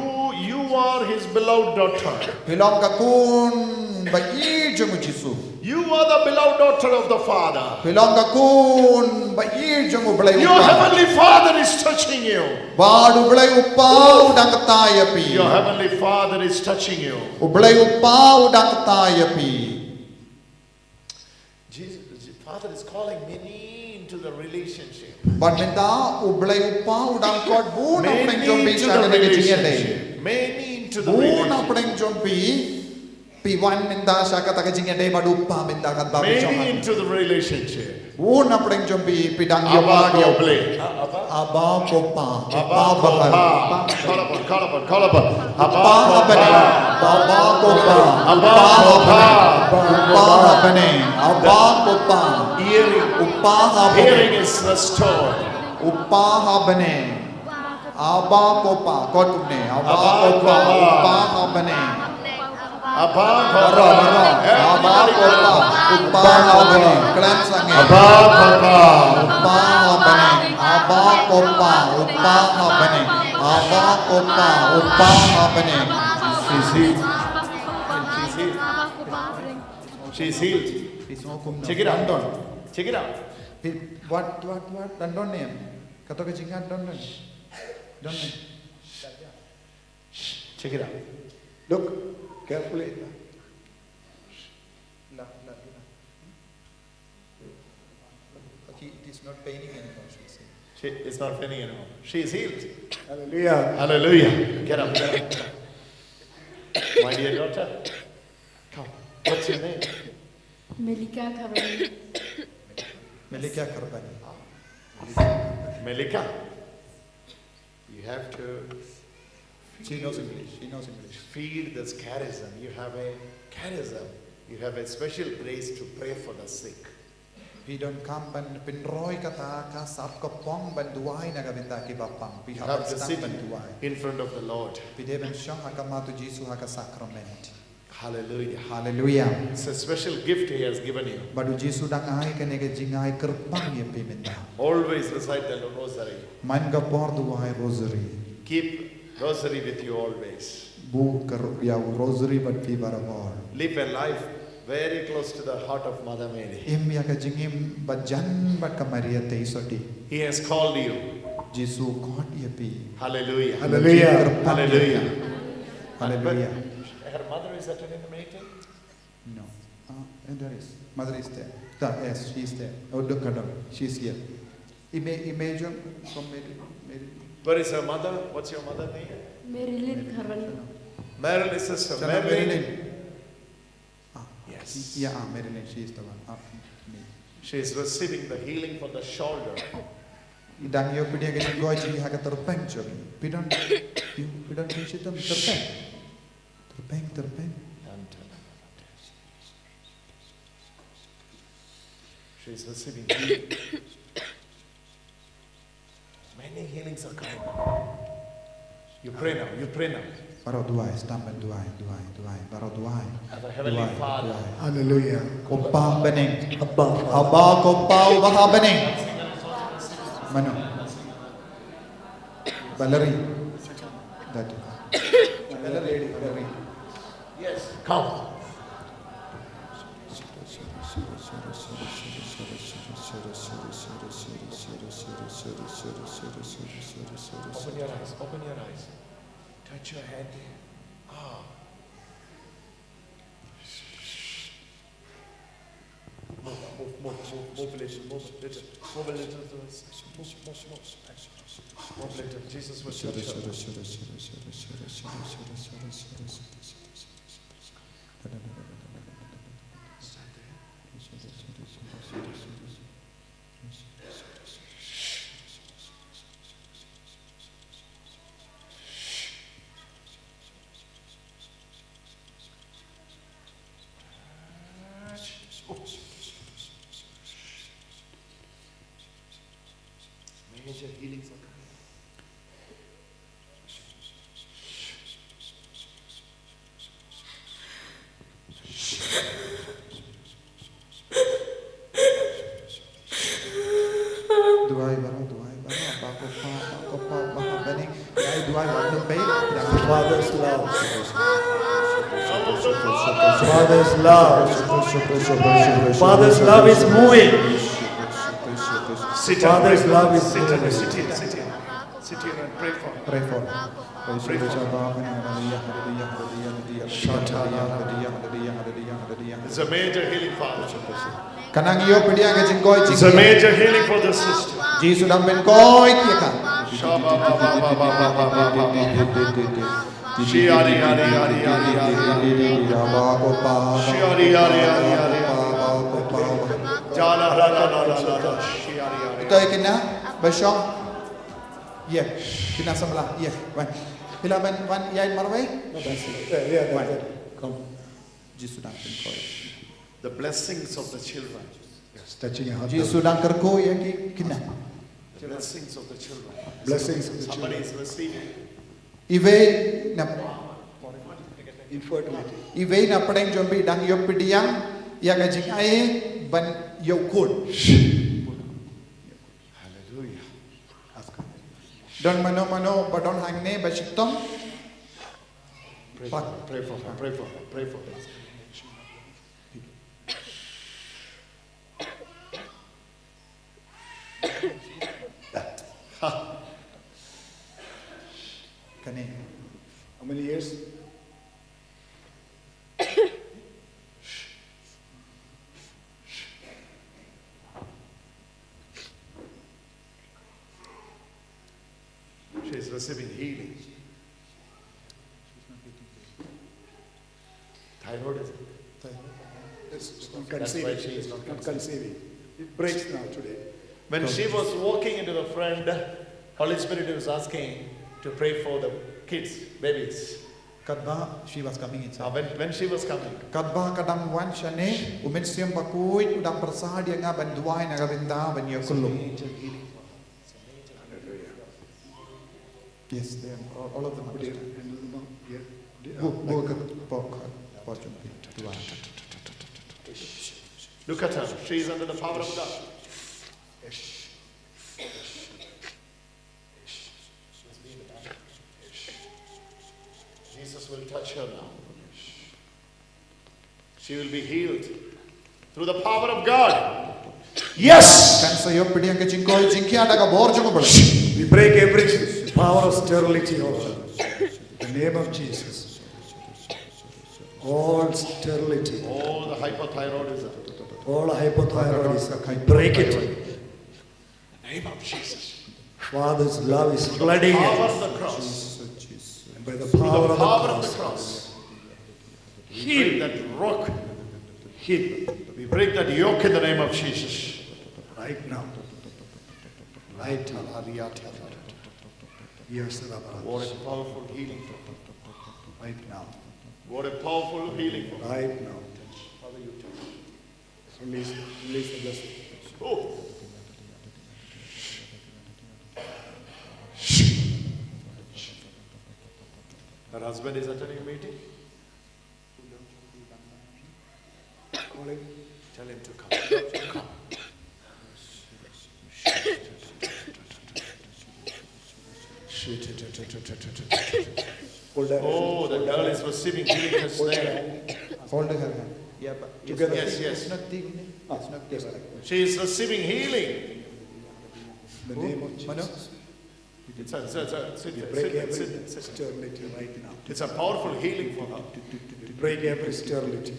are His beloved daughter. Pilong ka kun ba i jong Jisu. You are the beloved daughter of the Father. Pilong ka kun ba i jong ublay Your upa. heavenly Father is touching you. Badu ublay upa udang kataya pi. Your heavenly Father is touching you. Ublay upa udang kataya pi. Father is calling many into the relationship. But minta ublay upa udang kot buna Many peng jombi into shaga the nege jinge relationship. Many into the buna relationship. peng jombi piwan minta shaga taga jinge day madu upa minta kat babi Many johan into the relationship. buna peng jombi pidang Abba yoba Goble. aba kopa Abba bahar Kopa. Call upon. Abba Abba habane Kopa. Abba kopa Abba Kopa. Abba habane Abba kopa Hearing. Uppa habane Hearing is restored. Uppa habane Abba kopa kot kumne Abba Abba kopa kopa. Uppa habane Abba Mara mara Abba kopa Uppa habane Klan sange Abba Kopa. Uppa habane Abba kopa Uppa habane Abba kopa Uppa habane She's healed. She's healed. Check it out. Check it out. What don't name kato ke jingan don't name Check it out. Look carefully. It is not paining anymore, she said. It's not funny anymore. She is healed. Hallelujah. Hallelujah. Get up. My dear daughter, come. What's your name? Melika Kavani. Melika Karbani. Melika. You have to She knows English. She knows English. feed this charism. You have a charism. You have a special grace to pray for the sick. We don't come and pinroy kata ka sap ka pong banduay na gabinda ki bapang. We You have have a to sit stand banduay. in front of the Lord. We deben siyang akamatu Jesu haka sacrament. Hallelujah. Hallelujah. It's a special gift He has given you. Badu Jesu dang ay kanega jingay kerpang ya piminda. Always recite the rosary. Man ka porduay rosary. Keep rosary with you always. Bu ker ya rosary but fi baramor. Live a life very close to the heart of Mother Mary. Im ya ka jingim bajan bat ka Maria te isoti. He has called you. Jesu God ya pi. Hallelujah. Hallelujah. Hallelujah. Hallelujah. Her mother is attending the meeting? No. And there is. Mother is there. Yes, she is there. Oh, look at her. She is here. Image from Mary. Where is her mother? What's your mother name? Marilyn Kavani. Marilyn, sister. Sana Marilyn. Marilyn. Yes. Yeah, Marilyn. She is the one. Me. She is receiving the healing for the shoulder. Idang yo pidia ke goy ji ha ka terpeng jogi. Pidon kisit terpeng. Terpeng. She is receiving healing. Many healings are coming. You pray now. Baro duai, stampen duai. Baro duai. Our Heavenly Father. Hallelujah. Koppa beneng. Abba. Abba koppa ubaha beneng. Mano. Valerie. That. Valerie. Yes. Come. Open your eyes. Touch your head. Move a little. Jesus was your Major healings are coming. Duai baro. Abba koppa ubaha beneng. Yai duai waktu pay. Father's love. Father's love. Father's love is moving. Sit Father's down. love is Sit moving. here. Sit here and pray for her. Pray for her. Pray for It's a major healing, Father. Kanang iyo pediang ke Jinduwai It's a major healing for this sister. Ji sudah Pynkoit ya kan. Ito ay kina Basyong. Ya, kina sebelah. Ya, wan. Bila wan yain marwai. Come. Ji sudah Pynkoit. The blessings of the children. Yes, touching your heart. Ji sudah kerko ya kina. The blessings of the children. Blessings of the Somebody children. is receiving. Ive na Infertility. Ive na padang jombi dang yo pediang ya gajing ai ban yo kun. Hallelujah. Don mano badon hangne bashitong. Pray for her. Pray for her. Pray for her. Pray for her. Kani. How many years? She is receiving healing. Thyroid is it? It's not That's why conceiving. she is not Not conceiving. It breaks now today. When she was walking into the front, Holy Spirit was asking to pray for the kids, babies. Kadba she was coming inside. When she was coming, Kadba kadang wan shane umen siam bakui udang persah dia nga banduai na gabinda ban yo kulum. Yes, they are all of them. Put it in the mouth. Yeah. Go ke pok jombi. look at her. She is under the power of God. Jesus will touch her now. She will be healed through the power of God. Yes! Kan sayo pediang ke Jinduwai jingkia ada ka bor jong bol. We break every power of sterility over in the name of Jesus. All sterility, Oh, the hypothyroidism. all hypothyroidism, I break it. In the name of Jesus. Father's love is flooding Power it. of the cross. And by the Through power the of power the of the cross, cross. We break that rock. heal We break that yoke in the name of Jesus. right now. Right now. Yes, What a powerful healing. right now. What a powerful healing. Right now. Release the blessing. Oh. Her husband is attending a meeting. Call him. Tell him to come. Come. Hold that. Oh, the girl is receiving healing just there. Hold her. Yeah, but Together. Yes, yes. It's not thing. It's not this. She is receiving healing. In the name of Jesus. Sit We there, break sit there, every sit there, sit there. sterility right now. It's a powerful healing for her. We break every sterility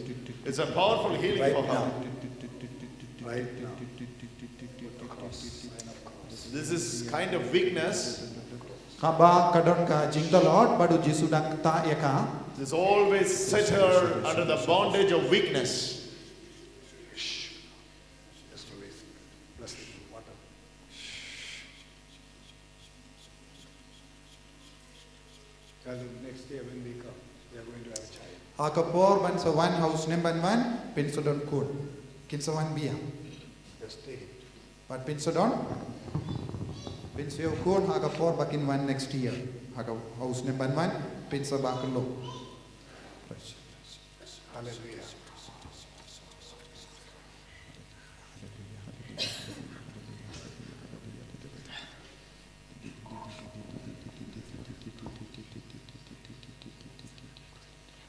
It's a powerful healing right for now. her. Right now. This is kind of weakness. Kaba kadon ka jingdalot badu jisudang ta ya ka. This always set her under the bondage of weakness. Just release. Bless water. Tell him next year when we come, we are going to have a child. Akapor ban sa one house nem ban one pinsodon kun. Kin sa one biya. Just take it. But pinsodon pinsyo kun akapor bakin one next year. Haka house nem ban one pinsa bakin lo. Hallelujah.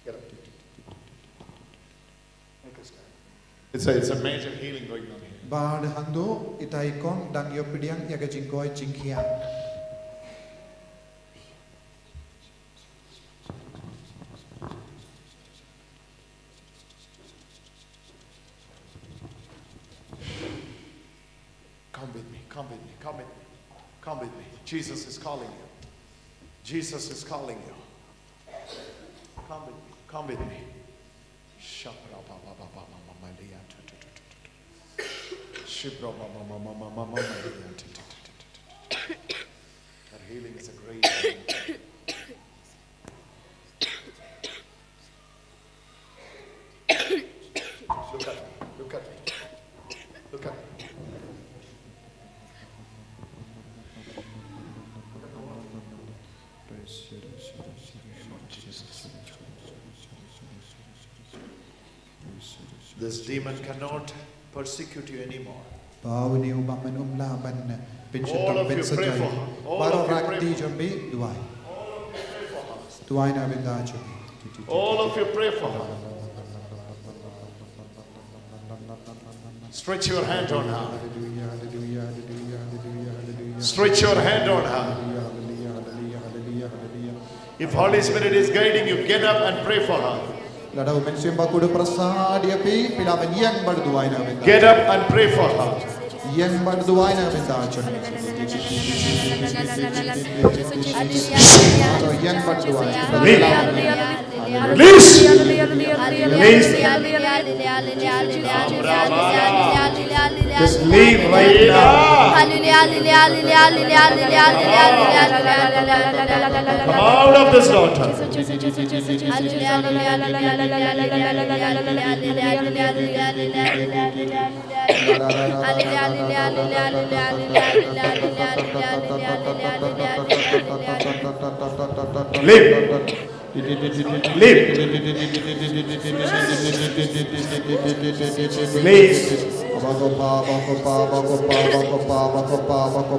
Get up. Make a stand. It's a major healing going on here. Bad hando itai kon dang yo pidiang ya ka jingkoi jingkia. Come with me, come with me, come with me. Jesus is calling you. Jesus is calling you. Come with me, come with me. That healing is a great healing. Look at me, look at me, look at me. This demon cannot persecute you anymore. All of you pray for her. All of you pray for her. All of you pray for her. Stretch your hand on her. Stretch your hand on her. If Holy Spirit is guiding you, get up and pray for her. Get up and pray for her. Release. Release. Just leave right now. Come out of this daughter. Leave. Leave. Please.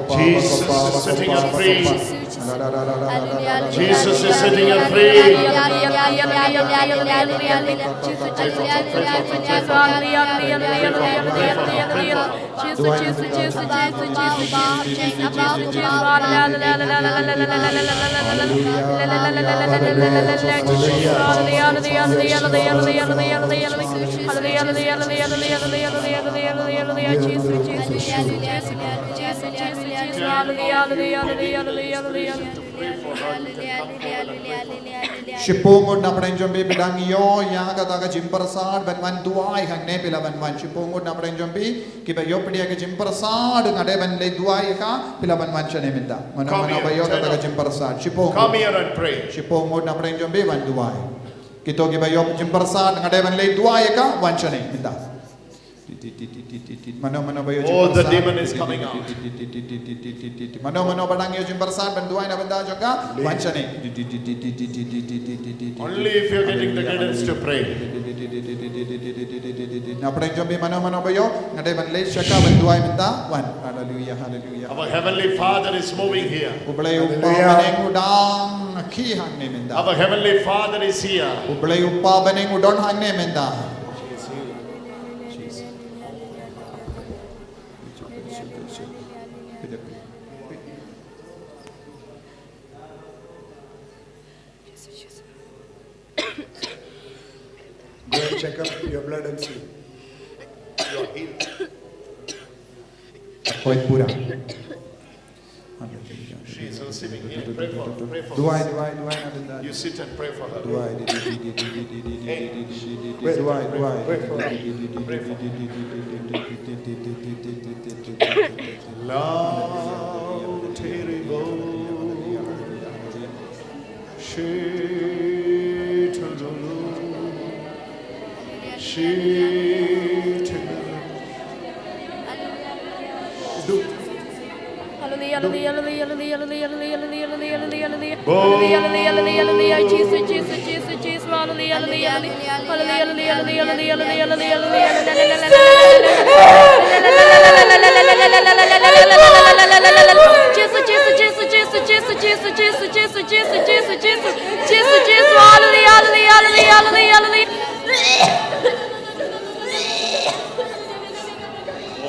Jesus is setting her free. Jesus is setting her free. Shipungut na prenjombi bidang yo yang kata ke jimpersad banwan duai hang ne pila banwan shipungut na prenjombi kiba yo pedia ke jimpersad ngade ban le duai ka pila banwan chane minta mana mana ba yo kata ke jimpersad shipungut come here and pray shipungut na prenjombi ban duai kito kiba yo jimpersad ngade ban le duai ka wan chane minta Mano mano bayo oh, the demon is coming out. Mano mano badang yo jimpersan banduai na benda juga wancane. Only if you are getting the guidance to pray. Na pray jombi mano mano bayo ngade ban le shaka banduai benda wan. Hallelujah hallelujah. Our heavenly Father is moving here. Ublay uppa baneng udang ki hang ne menda. Our heavenly Father is here. Ublay uppa baneng udon hang ne menda. Go and check up your blood and see. You are healed. Poi pura. She is receiving healing. Pray for her. Pray for Duai her. duai duai na benda. You sit and pray for her. Duai Duai. Pray for her. Love terrible. She to the Lord. She to the Lord.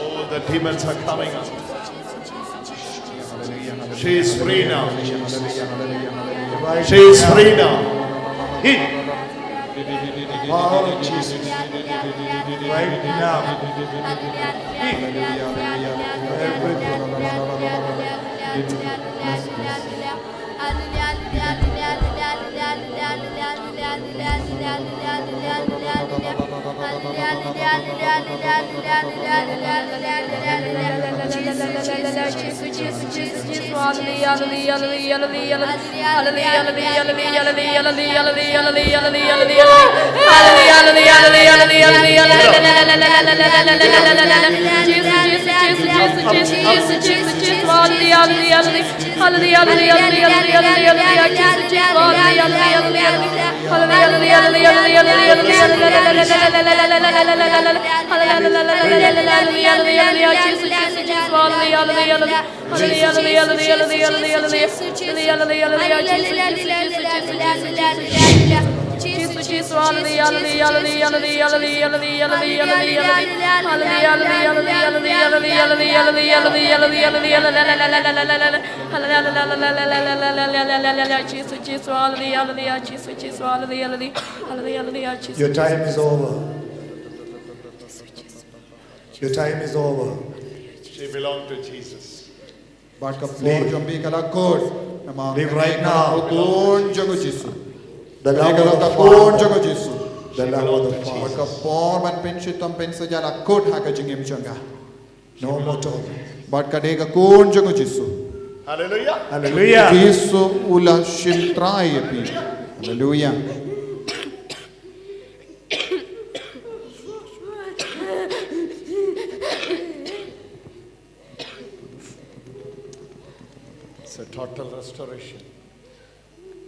Oh, the demons are coming out. She is free now. She is free now. power of Jesus. Right now. Your time is over. Your time is over. She belonged to Jesus. Leave right now. The love of the Father. The love of the Father. No more talking. Hallelujah. Hallelujah. Hallelujah. It's a total restoration.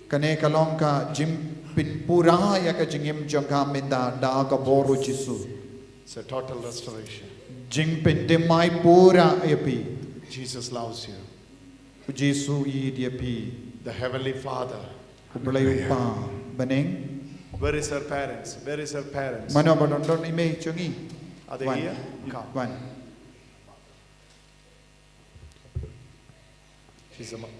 Kane kalongka jim pin pura ya ka jingim jongka minda da ka boru jisu. It's a total restoration. Jing pin demai pura yapi. Jesus loves you. Jisu yi diapi. The Heavenly Father. Ublayupa baneng. Where is her parents? Where is her parents? Mano badondon ime chungi. Are they here? Come. One. She's a mother.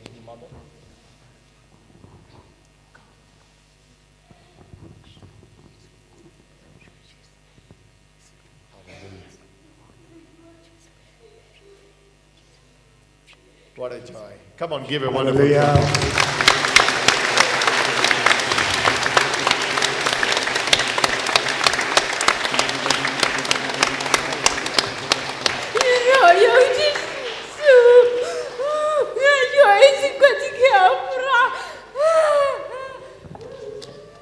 What a joy. Come on, give a wonderful Hallelujah. clap.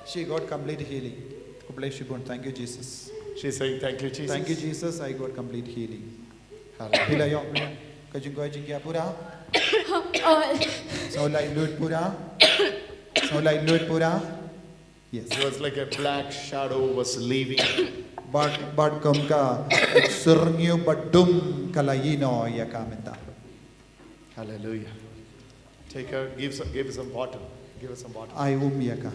She got complete healing. Thank you, Jesus. She's saying, thank you, Jesus. Thank you, Jesus. I got complete healing. Hallelujah. Kajing ko jing pura. So like Lord pura. So like Lord pura. Yes. It was like a black shadow was leaving. But come ka surnyu badum kalayino ya kamenta. Hallelujah. Take her, give her some water. Give her some water. I yaka.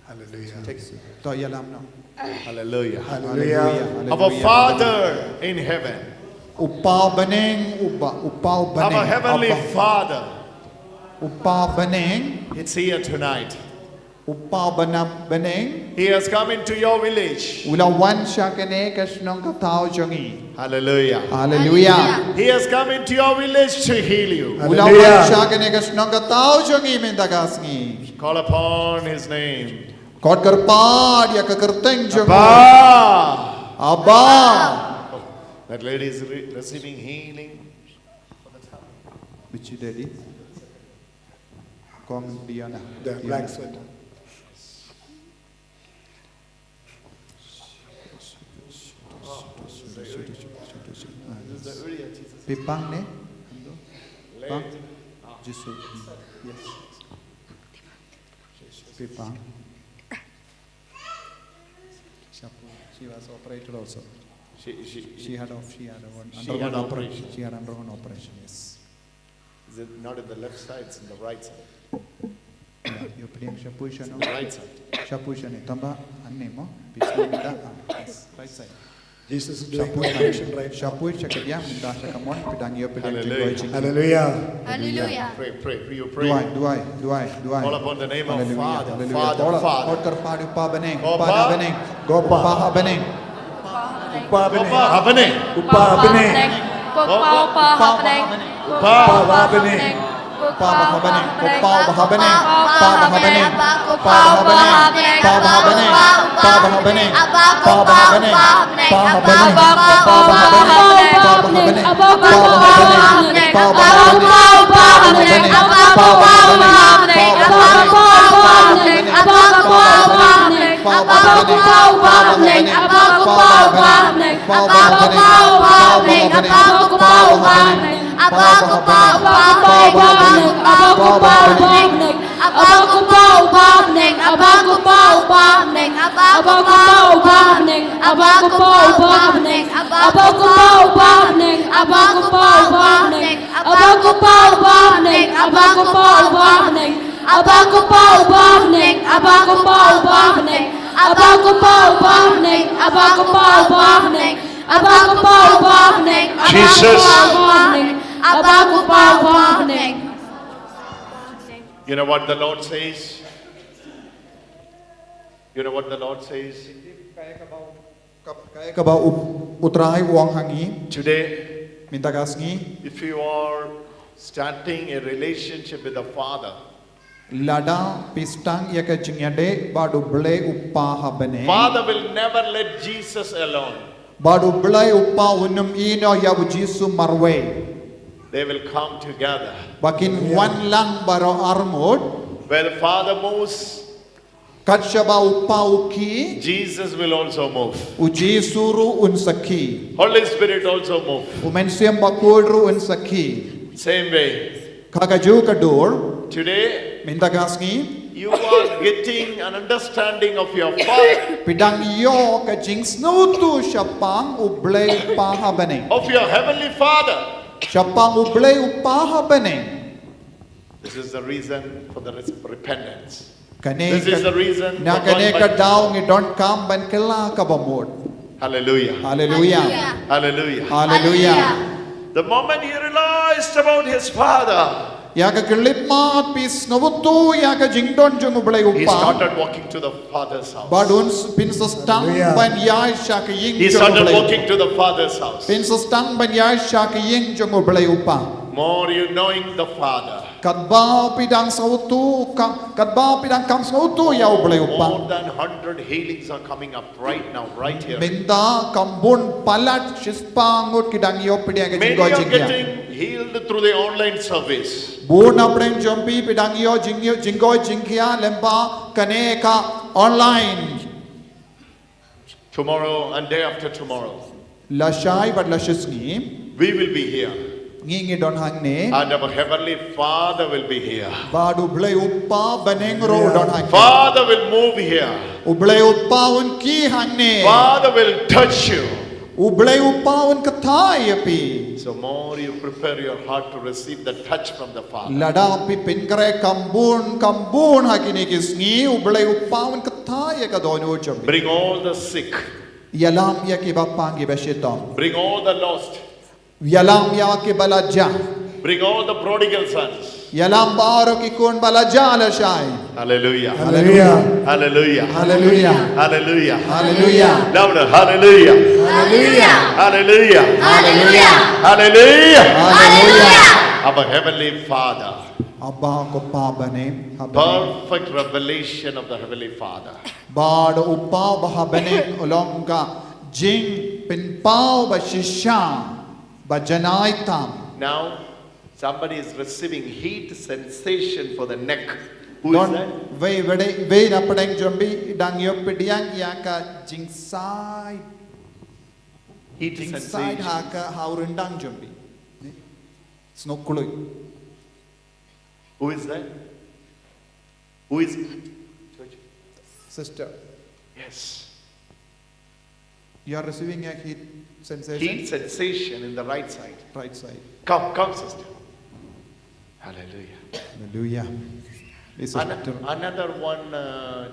Hallelujah. Take to yalam no. Hallelujah. Hallelujah. Our Father in heaven. Upaw baneng upaw baneng. Our Heavenly Father. Upaw baneng It's here tonight. upaw banam baneng. He has come into your village. Ulawan siya kene kasnong katao jongi. Hallelujah. Hallelujah. He has come into your village to heal you. Ulawan siya kene kasnong katao jongi mendagasngi. Call upon His name. Kod karpad ya kakarteng jongi. Abba. Abba. That lady is receiving healing. Which daddy? Kong Diana. The black sweater. Pipang ne? Pang? Jisu. Yes. Pipang. She was operated also. She had undergone operation. She had undergone operation. Yes. Is it not in the left side? It's in the right side. Yeah, you playing shapuisha no? Right side. Shapuisha ne. Tamba anne mo. Bismillah. Yes. Right side. Jesus is doing resurrection right now. Shapui chakya minda shakamon pidang yo pidang Hallelujah. jinduwai ching. Hallelujah. Hallelujah. Pray. You pray. Duai. Call upon the name of Father. Hallelujah. Father. Otkar padu pa beneng. Gopa. Pa beneng. Gopa. Pa beneng. Upa Gopa bene. happening. Upa bene. Upa bene. Pa beneng. Pa beneng. Pa beneng. Pa beneng. Pa beneng. Pa beneng. Pa beneng. Jesus. You know what the Lord says? You know what the Lord says? Kaya ka ba utray uang hangi Today, minta kasngi if you are starting a relationship with the Father, lada pistang yaka jingyade badu ble uppa habane Father will never let Jesus alone. badu ble uppa unum ino yabu jisu marwe They will come together. bakin wan lang baro armod Where the Father moves, katshaba uppa uki Jesus will also move. uji suru unsaki Holy Spirit also move. umensiam bakulru unsaki Same way. kagaju kadur Today, minta kasngi you are getting an understanding of your Father, pidang yo ka jingsnutu syapang uble uppa habane of your Heavenly Father. syapang uble uppa habane This is the reason for the repentance. kane This is the reason na for kane God ka by- daw ngi don't come ban kala ka bamod. Hallelujah. Hallelujah. Hallelujah. Hallelujah. The moment he realized about his Father, Ya ka kelip mat pis ngabutu ya ka jingdon jung ublay he upa. started walking to the Father's house. Badun pinsastang Hallelujah. ban yai sha ka ying He jung started ublay. walking to the Father's house. Pinsastang ban yai sha ka ying jung ublay upa. More you knowing the Father, Kadbaw pidang sautu kadbaw pidang kam sautu ya ublay upa. more than 100 healings are coming up right now, right here. Minda kambun palat shispangut kidang yo pidang ka Many jinggoy are jingya. getting healed through the online service. Bun apreng jompi pidang yo jinggoy jingkia lemba kaneka online. Tomorrow and day after tomorrow, Lashai but lashisngi we will be here. ngingi don hangne And our Heavenly Father will be here. badu blay uppa banengro don hangne Father will move here. ublay uppa un ki hangne Father will touch you. ublay uppa un kathay api So more you prepare your heart to receive the touch from the Father. lada pi pinkare kambun hakini kisngi ublay uppa un kathay ka donu chambi Bring all the sick. yalam ya ki bapangi beshitom Bring all the lost. yalam ya ki balaja Bring all the prodigal sons. yalam baro ki kun balaja lashai Hallelujah. Hallelujah. Hallelujah. hallelujah Hallelujah. hallelujah Louder. Hallelujah. Hallelujah. Hallelujah. Hallelujah. Hallelujah. hallelujah Our Heavenly Father. abba ko pa bane habane Perfect revelation of the Heavenly Father. Bad upaw bahabane olongka jing pinpaw ba shisha ba janai tam. Now, somebody is receiving heat sensation for the neck. Who is Don that? ve na padang jombi dang yo pediang yaka jing side Heat side sensation. haka haurundang jombi. Snokului. Who is that? Who is? Sister, Yes. you are receiving a heat sensation. Heat sensation in the right side. Right side. Come, sister. Hallelujah. Hallelujah. This is Another one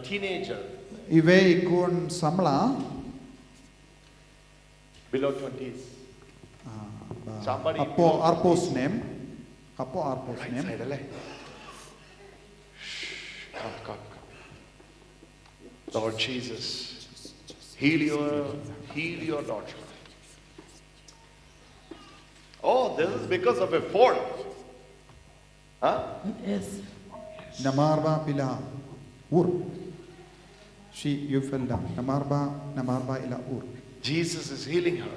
teenager. Ive ikun samla Below 20s. Somebody Apo Arpo's name. Apo Arpo's Right name. side, alle. Come. Lord Jesus, heal your daughter. Oh, this is because of a fall. Huh? Yes. Namarba Pila Ur. You fell down. Namarba ila Ur. Jesus is healing her.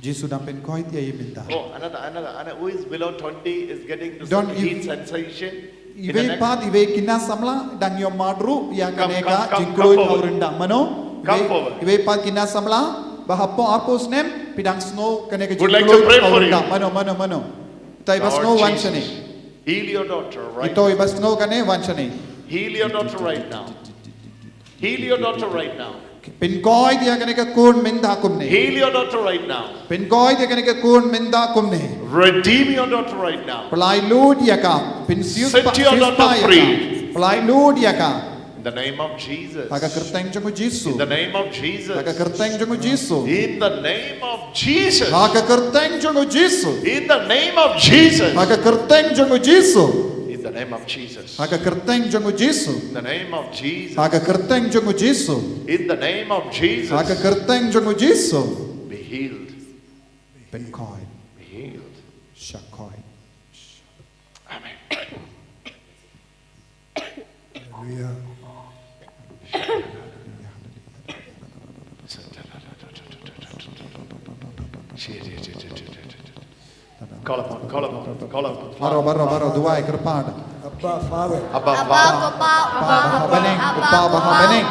Jisu dan Pynkoit ya ibinta. Oh, another who is below 20 is getting to Don't some you- heat sensation. In the Iwe next- pat iwe kina samla dan yo madru ya Come kaneka forward. jingkloy aurinda mano. Come forward. Iwe pat kina samla bahapo Arpo's name pidang snow kaneka Would like to jingkloy pray for aurinda you. mano. Tai bas Lord no Jesus, wanchane. heal your daughter right Ito ibas no kane wanchane. Heal your daughter right now. Heal your daughter right now. Pynkoit ya kaneka kun minda kumne. Heal your daughter right now. Pynkoit ya kaneka kun minda kumne. Redeem your daughter right now. Pelai lud ya ka. Pinsius Set your daughter free. Pelai lud ya ka. In the name of Jesus. Taga kerteng jangu Jisu. In the name of Jesus. Taga kerteng jangu Jisu. In the name of Jesus. Taga kerteng jangu Jisu. In the name of Jesus. Taga kerteng jangu Jisu. In the name of Jesus. Taga kerteng jangu Jisu. In the name of Jesus. Taga kerteng jangu Jisu. In the name of Jesus. Taga kerteng jangu Jisu. Be healed. Pynkoit. Be healed. Shakoit. Amen. Hallelujah. Call upon. Baro duai kerpad. Abba, Father. Abba, Abang Father. ko pa, Bahabening. Bahabening.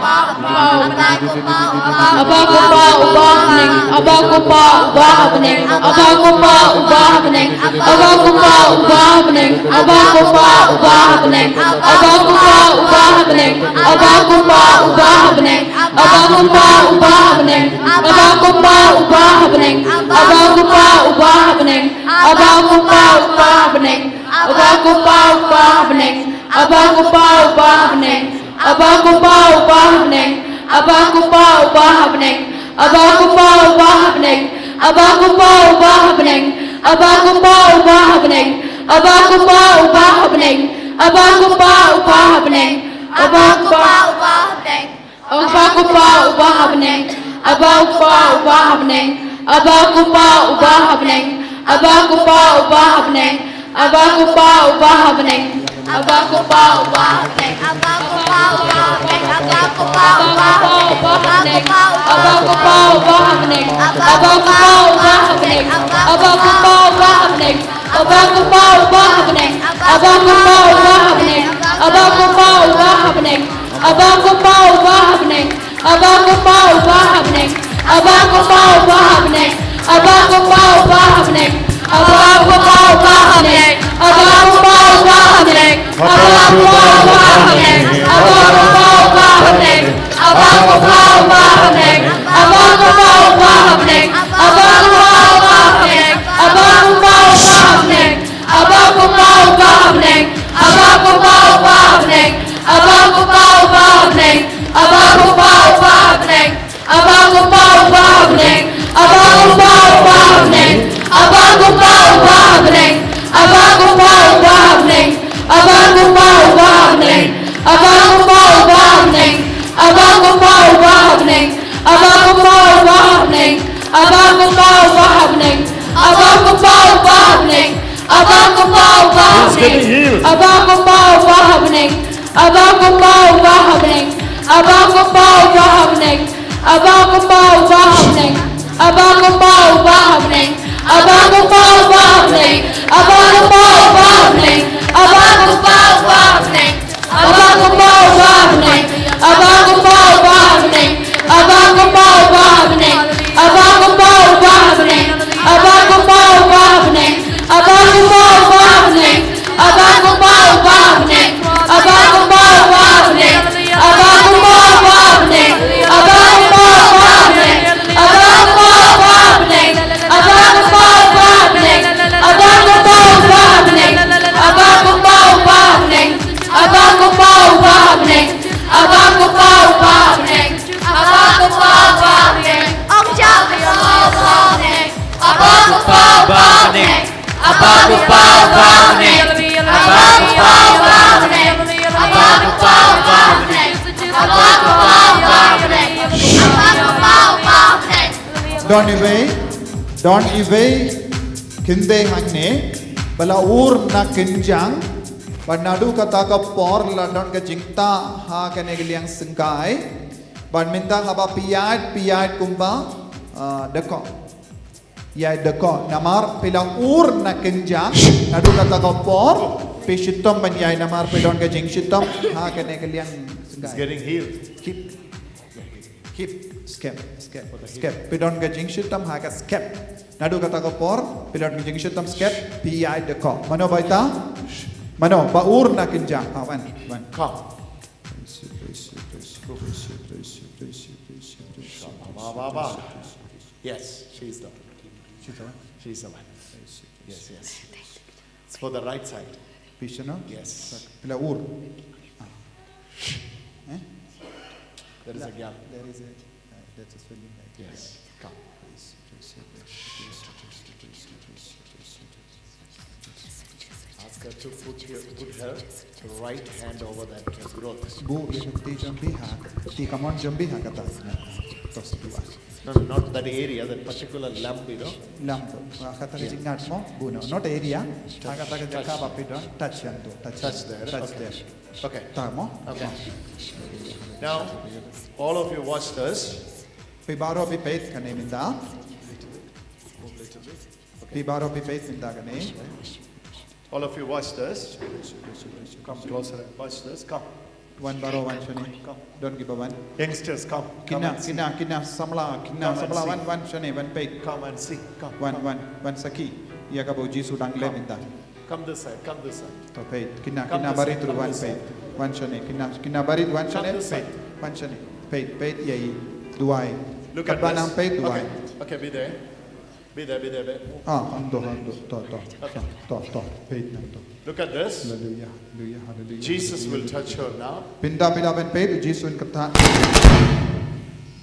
Don't evade kinde hangne bala ur na kinjang banadu kata ka por la don ka jingta ha kane giliang sengkai ban minta haba piat kumba deko ya deko namar pilang ur na kinjang nadu kata ka por pishitom ban ya namar pilon ka jing shitom ha kane giliang He's sengkai getting healed. Keep skep pidon ga jingshitam ha ka skep nadu kata ko por pidon ga jingshitam skep pi de ko mano baita mano baur na kinjang wan Come. Baba. Yes, she's the one. She's the one. Yes. It's for the right side. pishano Yes. pila ur There is a gap. there is a that's a spelling like Yes. Come. Ask her to put her right hand over that growth. bu ti jambi ha ti kamon jambi ha kata tos dua No, not that area, that particular lump, you know. lamp kata ga jingat mo bu no not area ha kata ga jaka ba pidon touch yanto Touch there. touch Okay. there Okay. tamo Okay. Now, all of you watch this. Pibaro pi faith kane minda. Pibaro pi faith minda kane. All of you watch this. Come closer and watch this. Come. One baro one shani. Don't give a one. Youngsters, come. Come Kina and see. samla Come and see. one shani one faith. Come and see. Come. One saki. Ia ka bo Jisu dangle minda. Come this side. Come this side. To faith. Kina Come this barit side, ru come one this faith. One shani. Kina barit one Come shani this side. faith. One shani. Faith yai. Duai. Look at Kadbanang this. faith duai. Okay, be there. Be there. Ando. To. Faith nanto. Look at this. Hallelujah. Jesus will touch her now. Pinda ben faith Jisu in kata.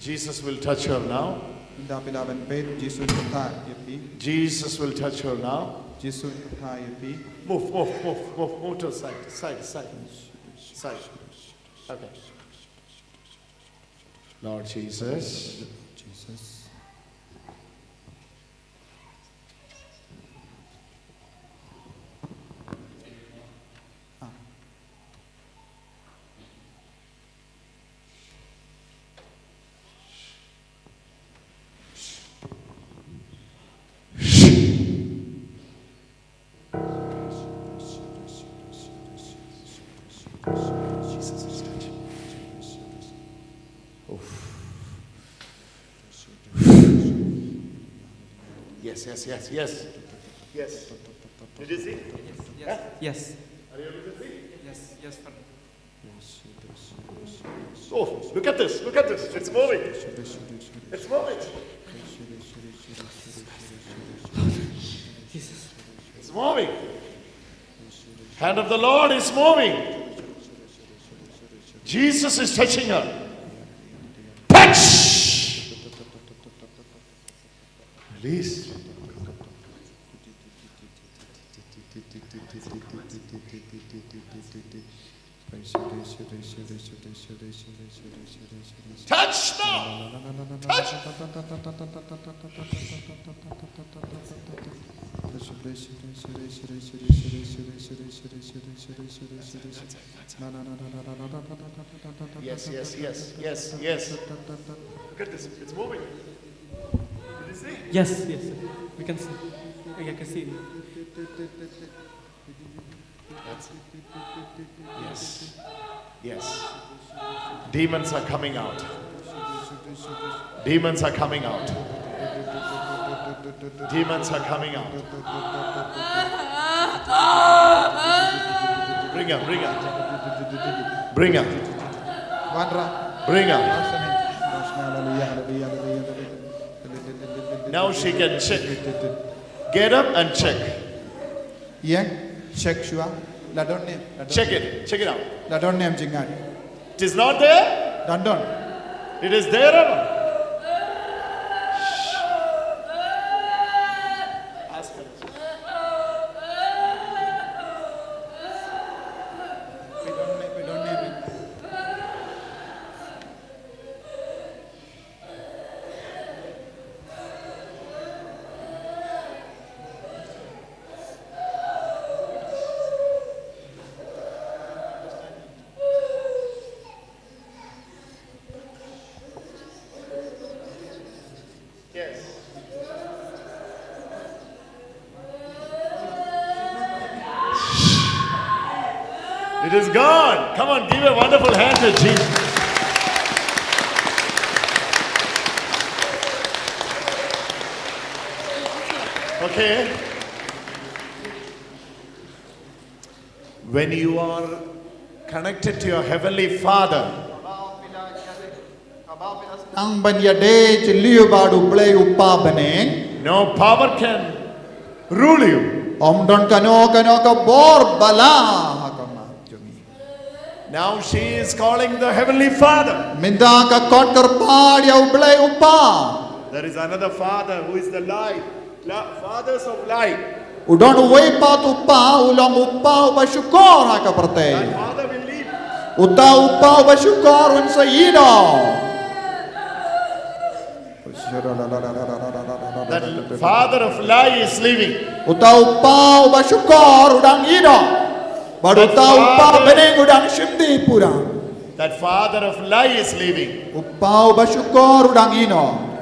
Jesus will touch her now. Pinda ben faith Jisu in kata yepi. Jesus will touch her now. Jisu in kata yepi. Move to the side. Okay. Lord Jesus. Jesus is touching. Yes. Did you see? Yes. Are you able to see? Yes, Father. Oh, look at this. It's moving. It's moving. Jesus. It's moving. Hand of the Lord is moving. Jesus is touching her. Touch! Release. Touch now. Touch. Yes. Look at this. It's moving. Did you see? Yes. We can see. I can see. Yes. Demons are coming out. Demons are coming out. Bring her. Now she can check. Get up and check. Check shua. Check it out. Ladon name jingat. It is not there. Dandon. It is there. Ask her. It is gone. Come on, give a wonderful hand to Jesus. Okay. When you are connected to your Heavenly Father, Ang banyade liu badu play upa baneng. no power can rule you. Om don kano ka bor bala hakama jungi. Now she is calling the Heavenly Father. Minda ka kot kerpad ya play upa. There is another Father who is the light, fathers of light. Udon way pat upa ulang upa syukur haka That pertei. Father will lead. Uta upa syukur un sayino. That Father of light is leaving. Uta upa syukur udang ino. Baru uta upa beneng udang shimdi pura. That Father of light is leaving. Upa syukur udang ino.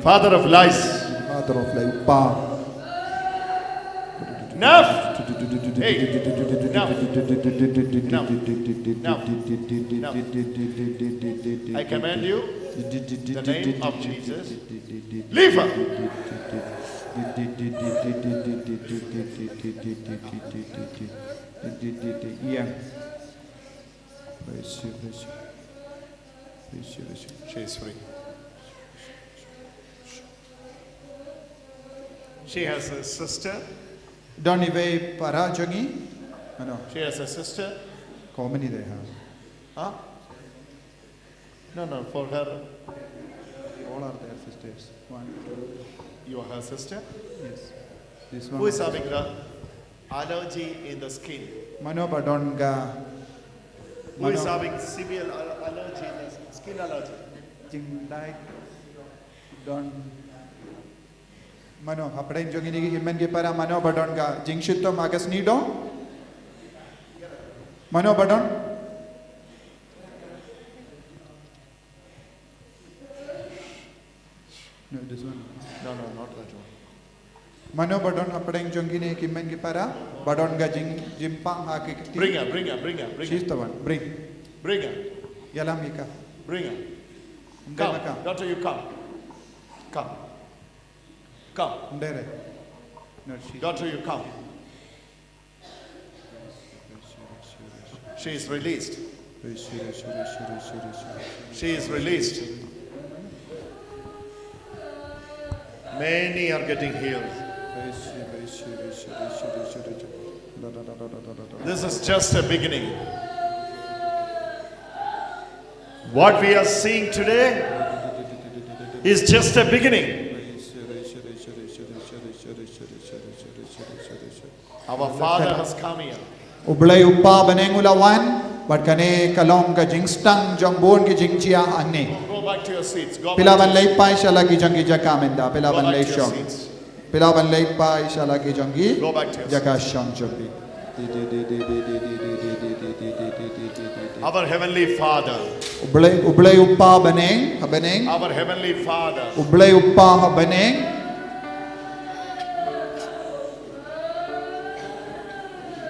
Father of lies. Father of light upa. Enough. Hey, enough. I command you, in the name of Jesus, leave her. She is free. She has a sister. Don't even para jungi. Ano? She has a sister. How many they have? Huh? No, for her. All are their sisters. 1, 2. You are her sister. Yes. This one. Who is having the allergy in the skin? Mano badon ga. Who is having severe allergy in the skin allergy? Jing like don. Mano hapain jungi ni himen ke para mano badon ga. Jing shito magas nido. Mano badon. No, this one. No, not that one. Mano badon hapain jungi ni himen ke para badon ga jing jimpang ha ke. Bring her. She's the one. Bring. Bring her. Yalam ika. Bring her. Come. Come. Doctor, you come. Come. Ndere. No, she. Doctor, you come. She is released. She is released. Many are getting healed. This is just a beginning. What we are seeing today is just a beginning. Our Father has come here. Ublay upa baneng ulawan, but kane kalong ka jing stang jong bon ki jing chia anne. Go back to your seats. Go back Pilaban to lay pa siya lagi jang gija kamenda. Go Pilaban back lay to your syong. seats. Pilaban lay pa siya lagi jang gi. Go back to your Jaka syong jobi. Our Heavenly Father. Ublay upa baneng habaneng. Our Heavenly Father. Ublay upa habaneng.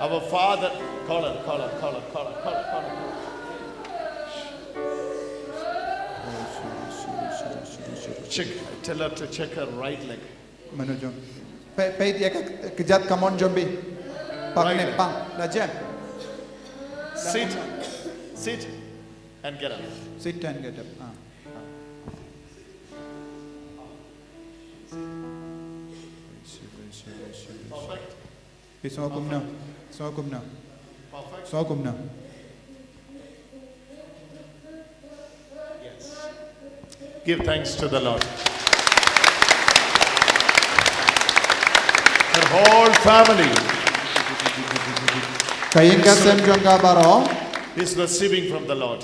Our Father. Call her. Check. Tell her to check her right leg. Mano jong. Pay dia kejat kamon jombi. Pang Right. ne pang. Lajan. Sit and get up. Sit and get up. Perfect. Sokum na. Perfect. Sokum na. Yes. Give thanks to the Lord. Her whole family Kayin kasem jongga baro. is receiving from the Lord.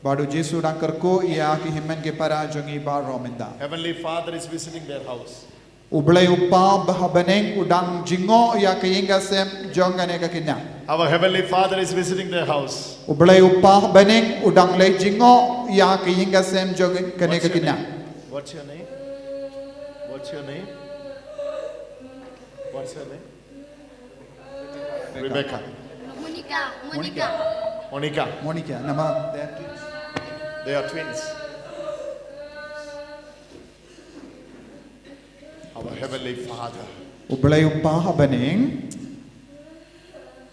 Badu Jesu dang kerko ia ki himen ke para jongi baro menda. Heavenly Father is visiting their house. Ublay upa bahabaneng udang jingo ia kayin kasem jongga ne kakinya. Our Heavenly Father is visiting their house. Ublay upa baneng udang lay jingo ia kayin kasem jong kane What's your kakinya. name? What's your name? What's your name? What's your name? Rebecca. Monica. Monica, nama they are kids. They are twins. Our Heavenly Father. Ublay uppa habaning.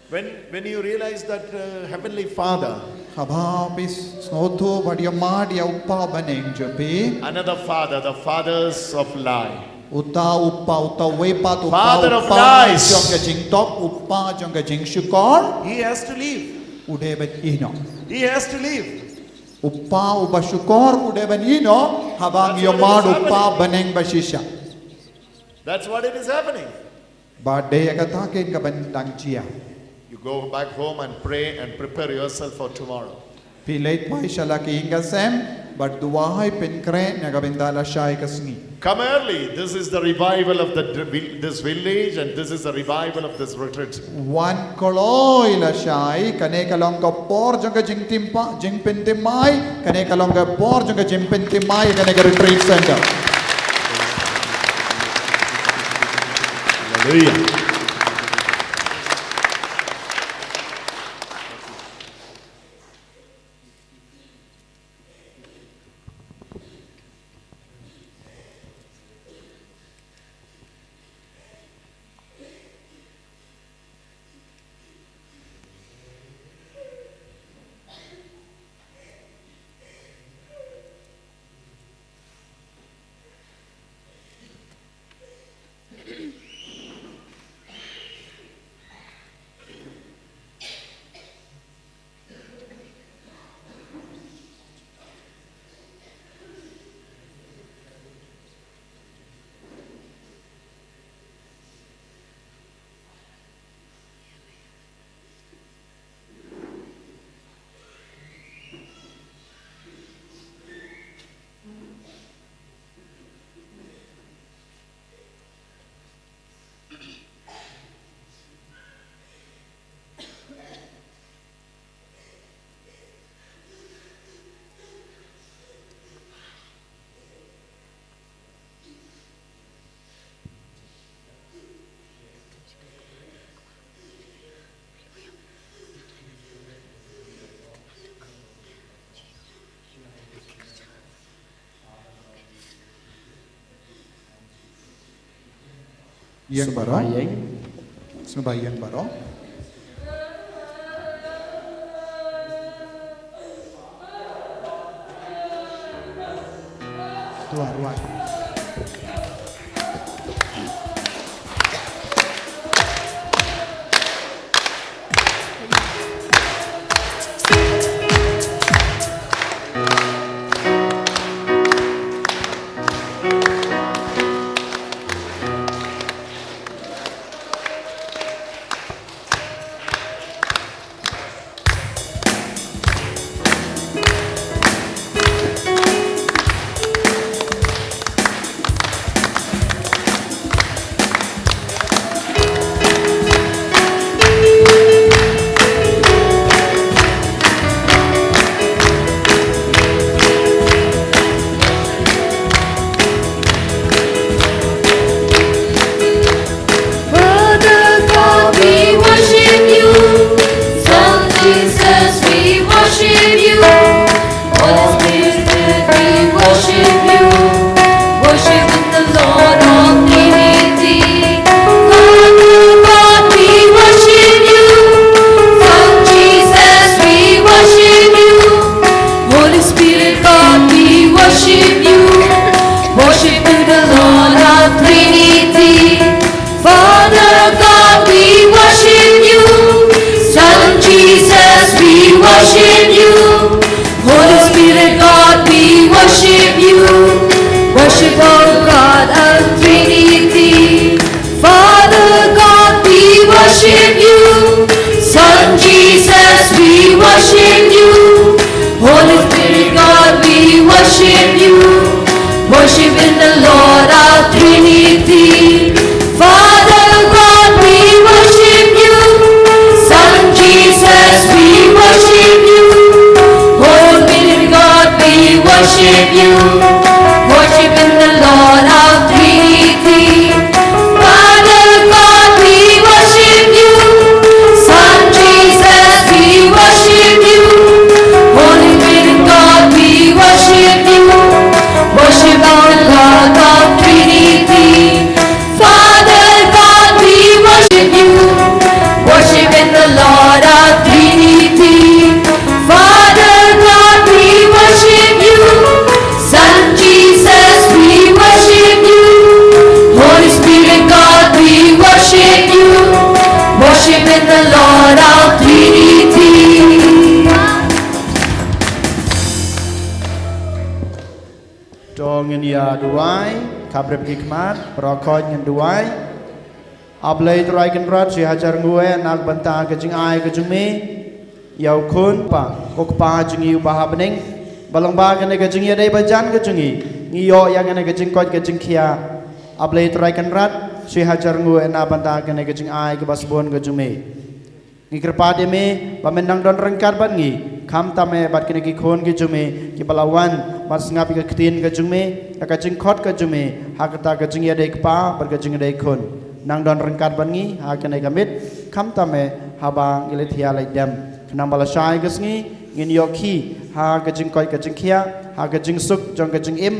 When you realize that Heavenly Father, Habapis snotho vadiyamma dia uppa habaning jopi. another father, the fathers of lie. Uta uppa uta wepat uppa Father of uppa lies. jongga jing top uppa jongga jing shukor. He has to leave. Udeben ino. He has to leave. Uppa uba shukor udeben ino habang That's what yomad is uppa baneng bashisha. That's what it is happening. Ba de agatakin ka bandang chia. You go back home and pray and prepare yourself for tomorrow. Pilait mai shalaki ingasem but duwahai pinkre nagabindala shai kasngi. Come early. This is the revival of this village, and this is the revival of this retreat. One koloi la shai kane kalong ka por jongga jing timpa jing pintimai kane kalong ka por jongga jing pintimai kane ka retreat center. Hallelujah. Yang baro. Sembahyang baro. Tuan ruang. Father God, we worship you. Son Jesus, ngin ya duai kabrep hikmat prokoj ngin duai ablay turai kan rat si hajar ngue nak banta ke jing ai ke jing me yau kun pa kok pa jing yu bah bening balong ba ke ne ke jing ya dai bajan ke jing ngi yo yang ne ke jing koj ke jing kia ablay turai kan rat si hajar ngue nak banta ke ne ke jing ai ke basbon ke jing me ngi kerpade me pamendang don rengkat ban ngi kham tame bat kene ki khon ki jume ki balawan mas ngapi ke ktin ke jume ka jing khot ke jume ha kata ke jing ya dei pa ber ke jing dei khon nang don rengkat ban ngi ha kene kamit kham tame haba ngile thia lai dam nang bala shai ke sngi ngin yo ki ha ke jing koi ke jing khia ha ke jing suk jong ke jing im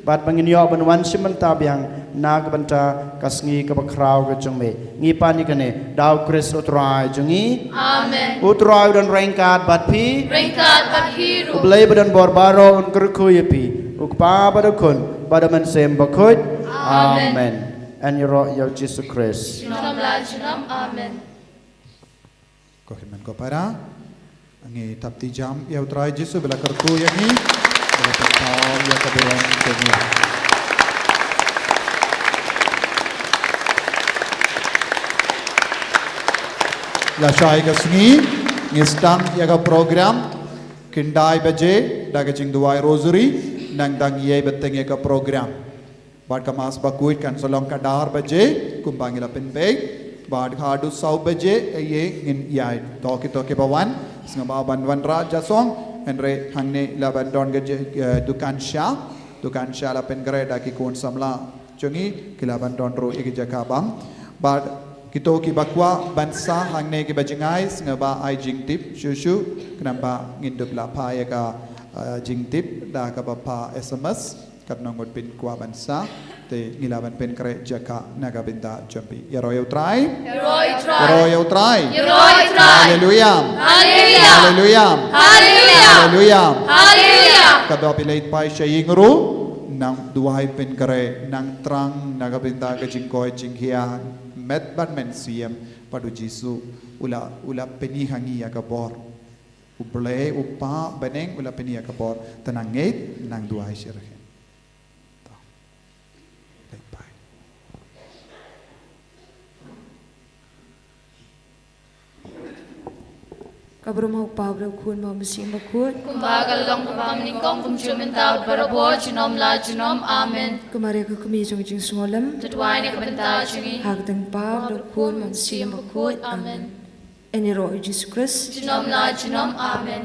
bat bangin yo ban wan siman ta biang na ke banta kasngi ke bakrau ke jume ngi pani kene dau kris utrai jungi Amen. utrai don rengkat bat pi Ringkat bakhiru. Ublay badan borbaro un kerkuyepi ukpa badakun badaman sem bakut amen and your Jesus Christ Shalom la shalom. Amen. Kohiman ko para angi tapti jam ya utrai Jesu bela kertu yangi bela petau ya kaburan kemi la shai kasni ngistang ya ka program kindai baje daga Jinduwai rosary nang dang ye beteng ya ka program bad ka mas bakuit kan solong ka dar baje kumbangila Pynkoit bad khadu sau baje ye ngin yai toki bawan snga ban wan raja songendre hangne la ban don ge dukan sha la pen gre da ki kon samla chungi kilaban don ro ye jaka bam bad Kito ki bakwa bansa hangne ki bajingai ngaba ai jingtip shushu kenapa ngindup la pa ya ka jingtip da ka bapa SMS karena ngot pin kwa bansa te ngilaban pen kre jaka naga binda jampi ya roy utrai haleluya kada pilait pai shayingru nang duai pen kre nang trang naga binda ka jingkoi jinghia met ban men siem padu Jesu ula peni hangi ya kabor uble upa beneng ula peni ya kabor tenang ngait nang dua syirah baik Kabromau pabra kun mau mesim bakut Kumbagal long kumamningkong kumchumin taut barabor chinom la chinom. Amen. kemari ke kemi jong jing solam Tutwai ni kabenta chingi. hak teng pabra kun mau mesim bakut Amen. eni roh Jesus Christ Chinom la chinom. Amen.